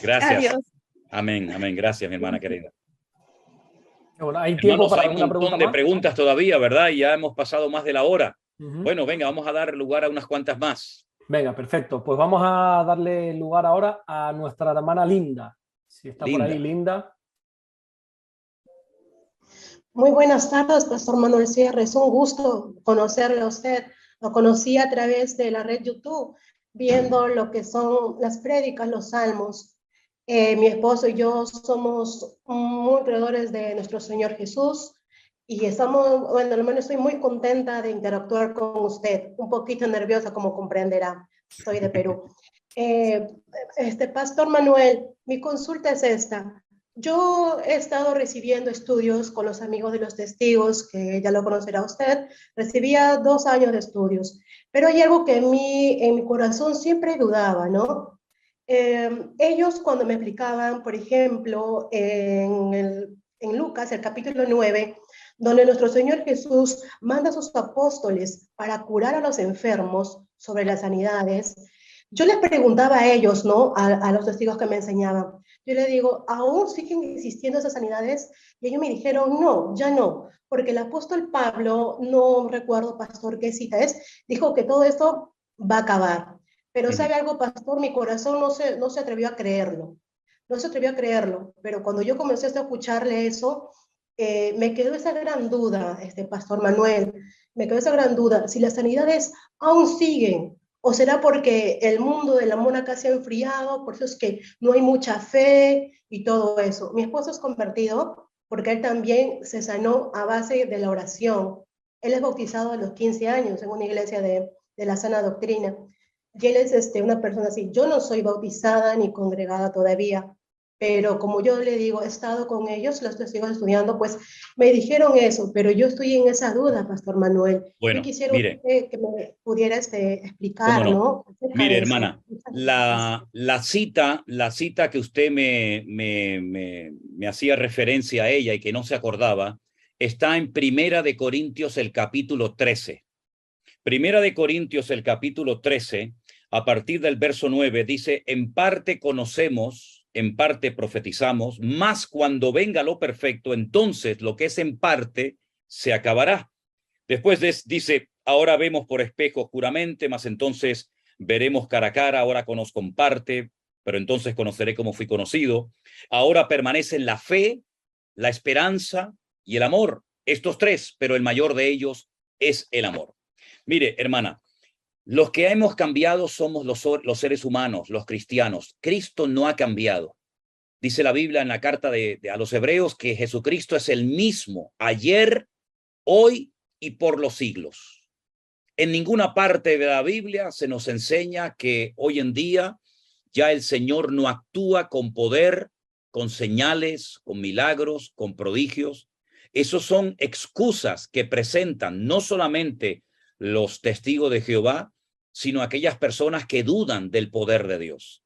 Gracias. Adiós. Amén, amén. Gracias, mi hermana querida. Bueno, hay tiempo Hermanos, para hay un montón de preguntas todavía, ¿verdad? Y ya hemos pasado más de la hora. Bueno, venga, vamos a dar lugar a unas cuantas más. Venga, perfecto. Pues vamos a darle lugar ahora a nuestra hermana Linda. Si está por ahí, Linda. Muy buenas tardes, Pastor Manuel Sierra. Es un gusto conocerle a usted. Lo conocí a través de la red YouTube, viendo lo que son las prédicas, los salmos. Mi esposo y yo somos muy creadores de nuestro Señor Jesús y estamos, bueno, al menos estoy muy contenta de interactuar con usted. Un poquito nerviosa, como comprenderá. Soy de Perú. Pastor Manuel, mi consulta es esta. Yo he estado recibiendo estudios con los amigos de los testigos, que ya lo conocerá usted. Recibía 2 años de estudios, pero hay algo que en mi corazón siempre dudaba, ¿no? Ellos cuando me explicaban, por ejemplo, en Lucas, el capítulo 9, donde nuestro Señor Jesús manda a sus apóstoles para curar a los enfermos sobre las sanidades, yo les preguntaba a ellos, ¿no? A los testigos que me enseñaban, yo les digo, ¿aún siguen existiendo esas sanidades? Y ellos me dijeron, no, ya no, porque el apóstol Pablo, no recuerdo, pastor, qué cita es, dijo que todo esto va a acabar. Pero ¿sabe algo, pastor? Mi corazón no se atrevió a creerlo. No se atrevió a creerlo. Pero cuando yo comencé a escucharle eso, me quedó esa gran duda, pastor Manuel, me quedó esa gran duda, si las sanidades aún siguen, o será porque el mundo de la mónaca se ha enfriado, por eso es que no hay mucha fe y todo eso. Mi esposo es convertido porque él también se sanó a base de la oración. Él es bautizado a los 15 años en una iglesia de la sana doctrina. Y él es una persona así. Yo no soy bautizada ni congregada todavía, pero como yo le digo, he estado con ellos, los testigos estudiando, pues me dijeron eso, pero yo estoy en esa duda, Pastor Manuel. Bueno, yo quisiera mire, que me pudiera explicar, ¿no? Mire, hermana, la cita que usted me hacía referencia a ella y que no se acordaba, está en Primera de Corintios, el capítulo 13. Primera de Corintios, el capítulo 13, a partir del verso 9, dice, en parte conocemos en parte profetizamos, mas cuando venga lo perfecto, entonces lo que es en parte se acabará. Después dice, ahora vemos por espejo oscuramente, mas entonces veremos cara a cara, ahora conozco en parte, pero entonces conoceré como fui conocido. Ahora permanecen la fe, la esperanza y el amor. Estos tres, pero el mayor de ellos es el amor. Mire, hermana, los que hemos cambiado somos los seres humanos, los cristianos. Cristo no ha cambiado. Dice la Biblia en la carta a los hebreos que Jesucristo es el mismo ayer, hoy y por los siglos. En ninguna parte de la Biblia se nos enseña que hoy en día ya el Señor no actúa con poder, con señales, con milagros, con prodigios. Esos son excusas que presentan no solamente los testigos de Jehová, sino aquellas personas que dudan del poder de Dios.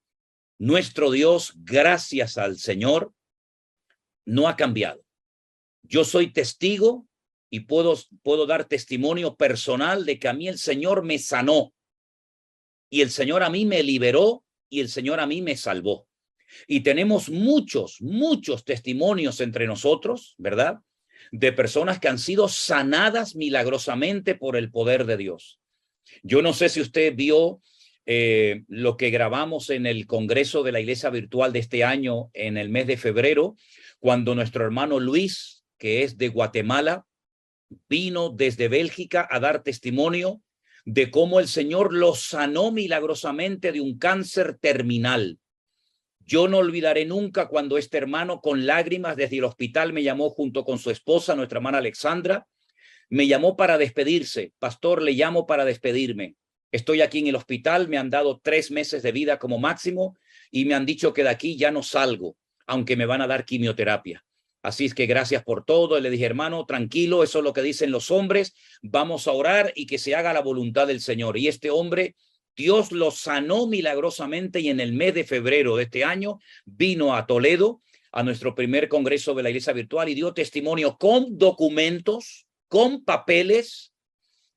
Nuestro Dios, gracias al Señor, no ha cambiado. Yo soy testigo y puedo dar testimonio personal de que a mí el Señor me sanó y el Señor a mí me liberó y el Señor a mí me salvó. Y tenemos muchos testimonios entre nosotros, ¿verdad? De personas que han sido sanadas milagrosamente por el poder de Dios. Yo no sé si usted vio lo que grabamos en el Congreso de la Iglesia Virtual de este año en el mes de febrero, cuando nuestro hermano Luis, que es de Guatemala, vino desde Bélgica a dar testimonio de cómo el Señor lo sanó milagrosamente de un cáncer terminal. Yo no olvidaré nunca cuando este hermano con lágrimas desde el hospital me llamó junto con su esposa, nuestra hermana Alexandra, me llamó para despedirse. Pastor, le llamo para despedirme. Estoy aquí en el hospital, me han dado 3 meses de vida como máximo y me han dicho que de aquí ya no salgo, aunque me van a dar quimioterapia. Así es que gracias por todo. Le dije, hermano, tranquilo, eso es lo que dicen los hombres. Vamos a orar y que se haga la voluntad del Señor. Y este hombre, Dios lo sanó milagrosamente y en el mes de febrero de este año vino a Toledo a nuestro primer congreso de la Iglesia Virtual y dio testimonio con documentos, con papeles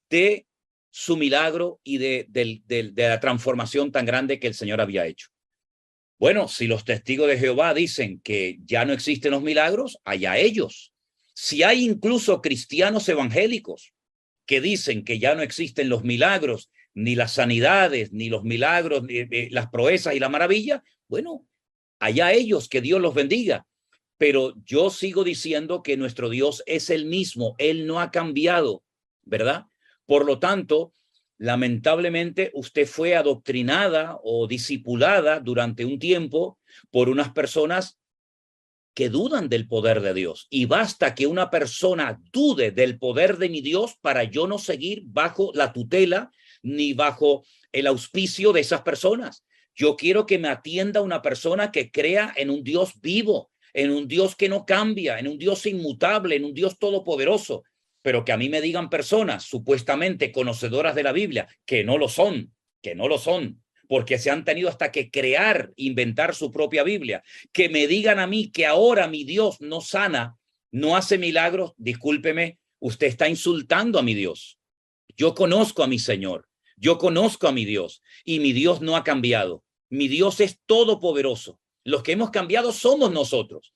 de su milagro y de la transformación tan grande que el Señor había hecho. Bueno, si los testigos de Jehová dicen que ya no existen los milagros, allá ellos. Si hay incluso cristianos evangélicos que dicen que ya no existen los milagros, ni las sanidades, ni los milagros, ni las proezas y la maravilla, bueno, allá ellos, que Dios los bendiga. Pero yo sigo diciendo que nuestro Dios es el mismo, Él no ha cambiado, ¿verdad? Por lo tanto, lamentablemente usted fue adoctrinada o discipulada durante un tiempo por unas personas que dudan del poder de Dios. Y basta que una persona dude del poder de mi Dios para yo no seguir bajo la tutela ni bajo el auspicio de esas personas. Yo quiero que me atienda una persona que crea en un Dios vivo, en un Dios que no cambia, en un Dios inmutable, en un Dios todopoderoso. Pero que a mí me digan personas supuestamente conocedoras de la Biblia que no lo son, porque se han tenido hasta que crear, inventar su propia Biblia, que me digan a mí que ahora mi Dios no sana, no hace milagros, discúlpeme, usted está insultando a mi Dios. Yo conozco a mi Señor, yo conozco a mi Dios y mi Dios no ha cambiado. Mi Dios es todopoderoso. Los que hemos cambiado somos nosotros.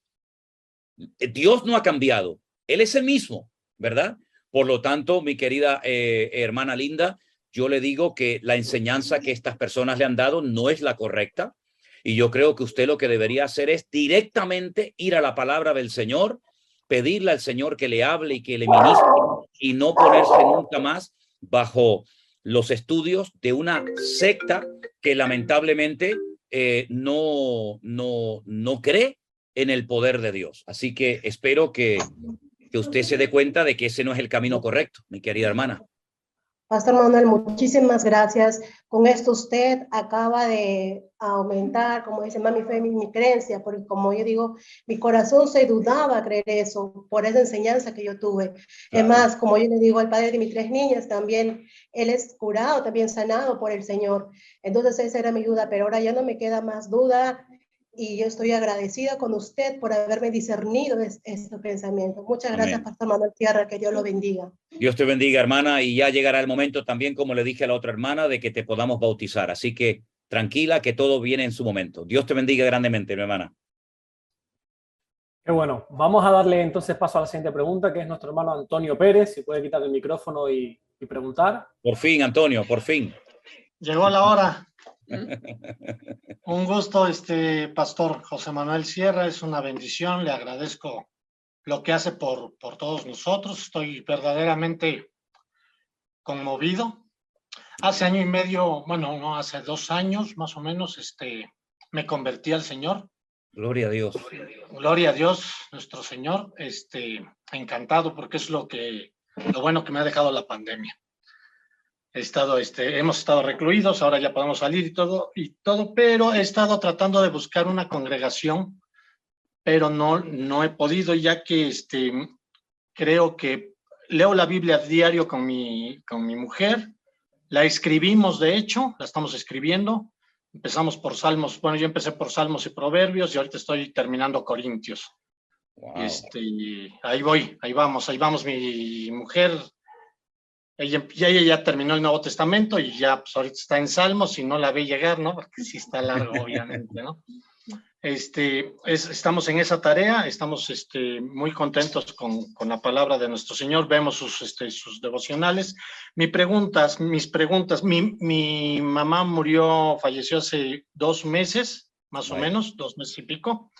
Dios no ha cambiado, Él es el mismo, ¿verdad? Por lo tanto, mi querida hermana linda, yo le digo que la enseñanza que estas personas le han dado no es la correcta y yo creo que usted lo que debería hacer es directamente ir a la palabra del Señor, pedirle al Señor que le hable y que le ministre y no ponerse nunca más bajo los estudios de una secta que lamentablemente no cree en el poder de Dios. Así que espero que usted se dé cuenta de que ese no es el camino correcto, mi querida hermana. Pastor Manuel, muchísimas gracias. Con esto usted acaba de aumentar, como dice mami, fe mi creencia, porque como yo digo, mi corazón se dudaba a creer eso, por esa enseñanza que yo tuve. Claro. Es más, como yo le digo al padre de mis 3 niñas, también él es curado, también sanado por el Señor. Entonces esa era mi duda, pero ahora ya no me queda más duda. Y yo estoy agradecida con usted por haberme discernido este pensamiento. Muchas gracias, Amén. Pastor Manuel Tierra, que Dios lo bendiga. Dios te bendiga, hermana, y ya llegará el momento también, como le dije a la otra hermana, de que te podamos bautizar. Así que tranquila, que todo viene en su momento. Dios te bendiga grandemente, mi hermana. Qué bueno. Vamos a darle entonces paso a la siguiente pregunta, que es nuestro hermano Antonio Pérez. Si puede quitar el micrófono y preguntar. Por fin, Antonio, por fin. Llegó la hora. Un gusto, Pastor José Manuel Sierra, es una bendición, le agradezco lo que hace por todos nosotros, estoy verdaderamente conmovido. Hace año y medio, bueno, no, hace 2 años más o menos, me convertí al Señor. Gloria a Dios. Gloria a Dios, nuestro Señor, encantado porque es lo bueno que me ha dejado la pandemia. Hemos estado recluidos, ahora ya podemos salir y todo, pero he estado tratando de buscar una congregación, pero no he podido, ya que creo que leo la Biblia a diario con mi mujer, la escribimos de hecho, la estamos escribiendo, empezamos por Salmos, bueno, yo empecé por Salmos y Proverbios y ahorita estoy terminando Corintios. Wow. Ahí vamos, mi mujer. Ella ya terminó el Nuevo Testamento y ya pues, ahorita está en Salmos y no la ve llegar, ¿no? Porque sí está largo, obviamente, ¿no? Estamos en esa tarea, estamos muy contentos con la palabra de nuestro Señor, vemos sus devocionales. Mis preguntas, mi mamá falleció hace 2 meses, más o menos, 2 meses y pico,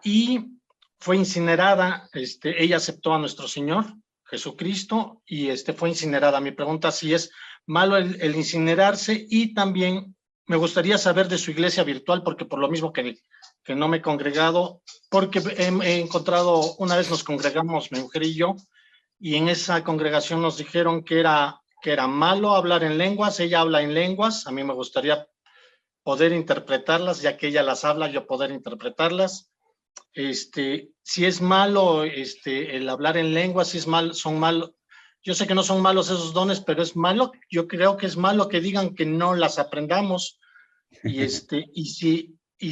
y fue incinerada, ella aceptó a nuestro Señor Jesucristo y fue incinerada. Mi pregunta es si es malo el incinerarse, y también me gustaría saber de su iglesia virtual, porque por lo mismo que no me he congregado, porque he encontrado, una vez nos congregamos mi mujer y yo, y en esa congregación nos dijeron que era malo hablar en lenguas. Ella habla en lenguas, a mí me gustaría poder interpretarlas, ya que ella las habla, yo poder interpretarlas. Si es malo el hablar en lenguas, si es mal, son malos. Yo sé que no son malos esos dones, pero es malo, yo creo que es malo que digan que no las aprendamos. Y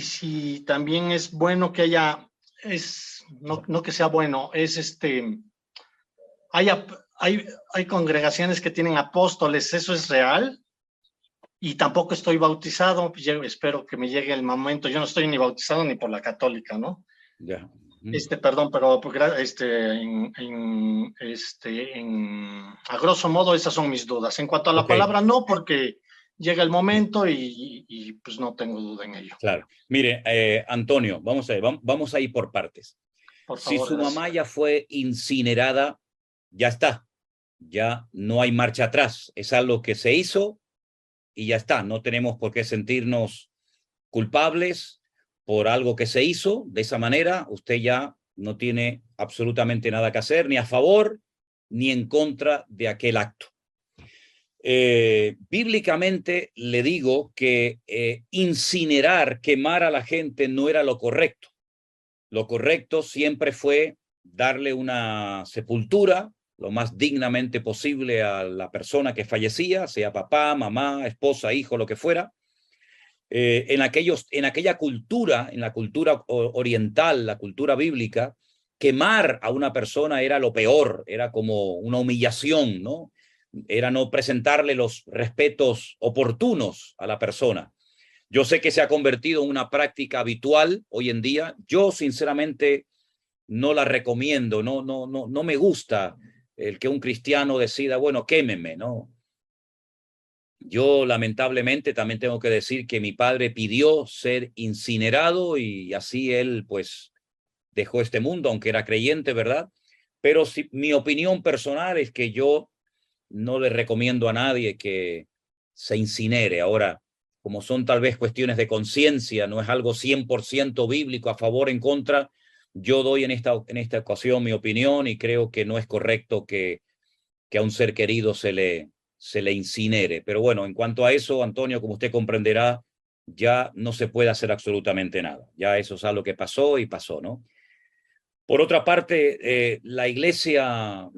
si también es bueno que haya, no que sea bueno, hay congregaciones que tienen apóstoles, ¿eso es real? Y tampoco estoy bautizado, yo espero que me llegue el momento. Yo no estoy ni bautizado ni por la católica, ¿no? Ya. Perdón, pero a grosso modo esas son mis dudas. En cuanto a la palabra, no, porque llega el momento y pues no tengo duda en ello. Claro. Mire, Antonio, vamos a ir por partes. Por favor, si su mamá ya fue incinerada, ya está. Ya no hay marcha atrás. Es algo que se hizo y ya está. No tenemos por qué sentirnos culpables por algo que se hizo. De esa manera, usted ya no tiene absolutamente nada que hacer, ni a favor ni en contra de aquel acto. Bíblicamente le digo que incinerar, quemar a la gente no era lo correcto. Lo correcto siempre fue darle una sepultura lo más dignamente posible a la persona que fallecía, sea papá, mamá, esposa, hijo, lo que fuera. En aquella cultura, en la cultura oriental, la cultura bíblica, quemar a una persona era lo peor, era como una humillación, ¿no? Era no presentarle los respetos oportunos a la persona. Yo sé que se ha convertido en una práctica habitual hoy en día. Yo sinceramente no la recomiendo, no me gusta el que un cristiano decida, bueno, quémeme, ¿no? Yo lamentablemente también tengo que decir que mi padre pidió ser incinerado y así él pues dejó este mundo, aunque era creyente, ¿verdad? Pero mi opinión personal es que yo no le recomiendo a nadie que se incinere. Ahora, como son tal vez cuestiones de conciencia, no es algo 100% bíblico, a favor o en contra, yo doy en esta ocasión mi opinión y creo que no es correcto que a un ser querido se le incinere. Pero bueno, en cuanto a eso, Antonio, como usted comprenderá, ya no se puede hacer absolutamente nada. Ya eso es algo que pasó y pasó, ¿no? Por otra parte, la iglesia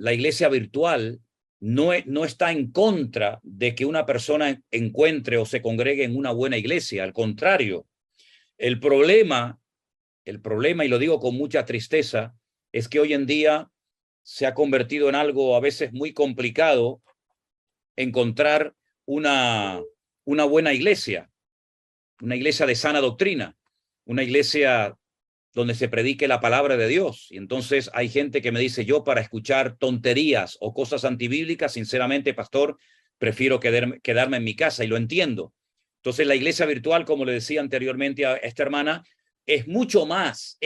virtual no está en contra de que una persona encuentre o se congregue en una buena iglesia. Al contrario, el problema, y lo digo con mucha tristeza, es que hoy en día se ha convertido en algo a veces muy complicado encontrar una una buena iglesia, una iglesia de sana doctrina, una iglesia donde se predique la palabra de Dios. Y entonces hay gente que me dice, yo para escuchar tonterías o cosas antibíblicas, sinceramente, pastor, prefiero quedarme en mi casa, y lo entiendo. Entonces la iglesia virtual, como le decía anteriormente a esta hermana, es mucho más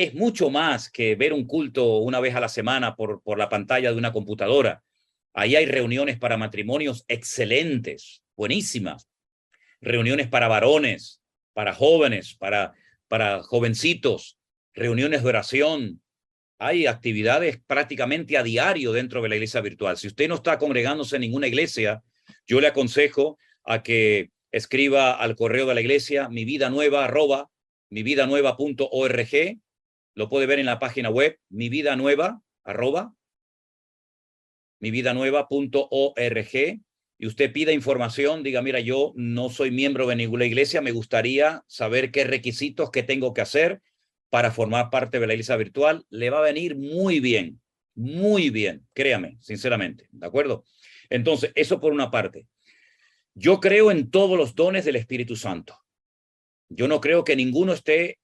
que ver un culto una vez a la semana por la pantalla de una computadora. Ahí hay reuniones para matrimonios excelentes, buenísimas. Reuniones para varones, para jóvenes, para jovencitos, reuniones de oración. Hay actividades prácticamente a diario dentro de la iglesia virtual. Si usted no está congregándose en ninguna iglesia, yo le aconsejo a que escriba al correo de la iglesia, mividanueva@mividanueva.org. Lo puede ver en la página web, mividanueva.org. Y usted pida información, diga, mira, yo no soy miembro de ninguna iglesia, me gustaría saber qué requisitos, qué tengo que hacer para formar parte de la iglesia virtual. Le va a venir muy bien, créame, sinceramente, ¿de acuerdo? Entonces, eso por una parte. Yo creo en todos los dones del Espíritu Santo. Yo no creo que ninguno esté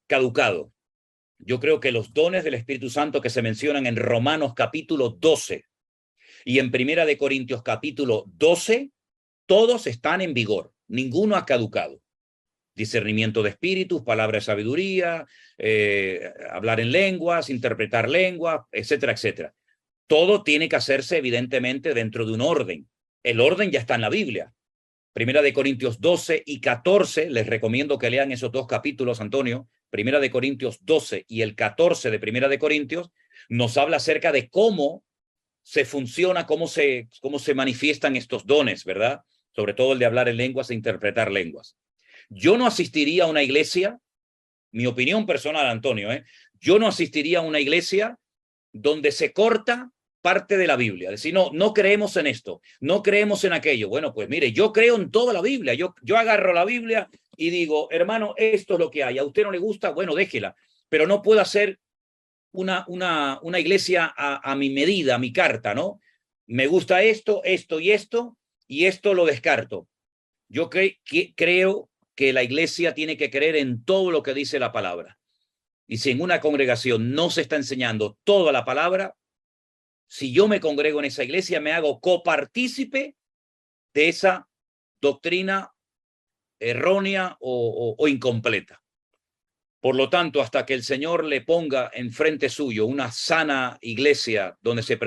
caducado. Yo creo que los dones del Espíritu Santo que se mencionan en Romanos capítulo 12 y en Primera de Corintios capítulo 12, todos están en vigor. Ninguno ha caducado. Discernimiento de espíritus, palabra de sabiduría, hablar en lenguas, interpretar lenguas, etcétera, etcétera. Todo tiene que hacerse evidentemente dentro de un orden. El orden ya está en la Biblia. Primera de Corintios 12 y 14, les recomiendo que lean esos dos capítulos, Antonio. Primera de Corintios 12 y el 14 de Primera de Corintios nos habla acerca de cómo se funciona, cómo se manifiestan estos dones, ¿verdad? Sobre todo el de hablar en lenguas e interpretar lenguas. Yo no asistiría a una iglesia, mi opinión personal, Antonio, yo no asistiría a una iglesia donde se corta parte de la Biblia. Decir, no creemos en esto, no creemos en aquello. Bueno, pues mire, yo creo en toda la Biblia. Yo agarro la Biblia y digo, hermano, esto es lo que hay. ¿A usted no le gusta? Bueno, déjela. Pero no puedo hacer una iglesia a mi medida, a mi carta, ¿no? Me gusta esto, esto y esto, y esto lo descarto. Yo creo que la iglesia tiene que creer en todo lo que dice la palabra. Y si en una congregación no se está enseñando toda la palabra, si yo me congrego en esa iglesia, me hago copartícipe de esa doctrina errónea o incompleta. Por lo tanto, hasta que el Señor le ponga enfrente suyo una sana iglesia donde se predica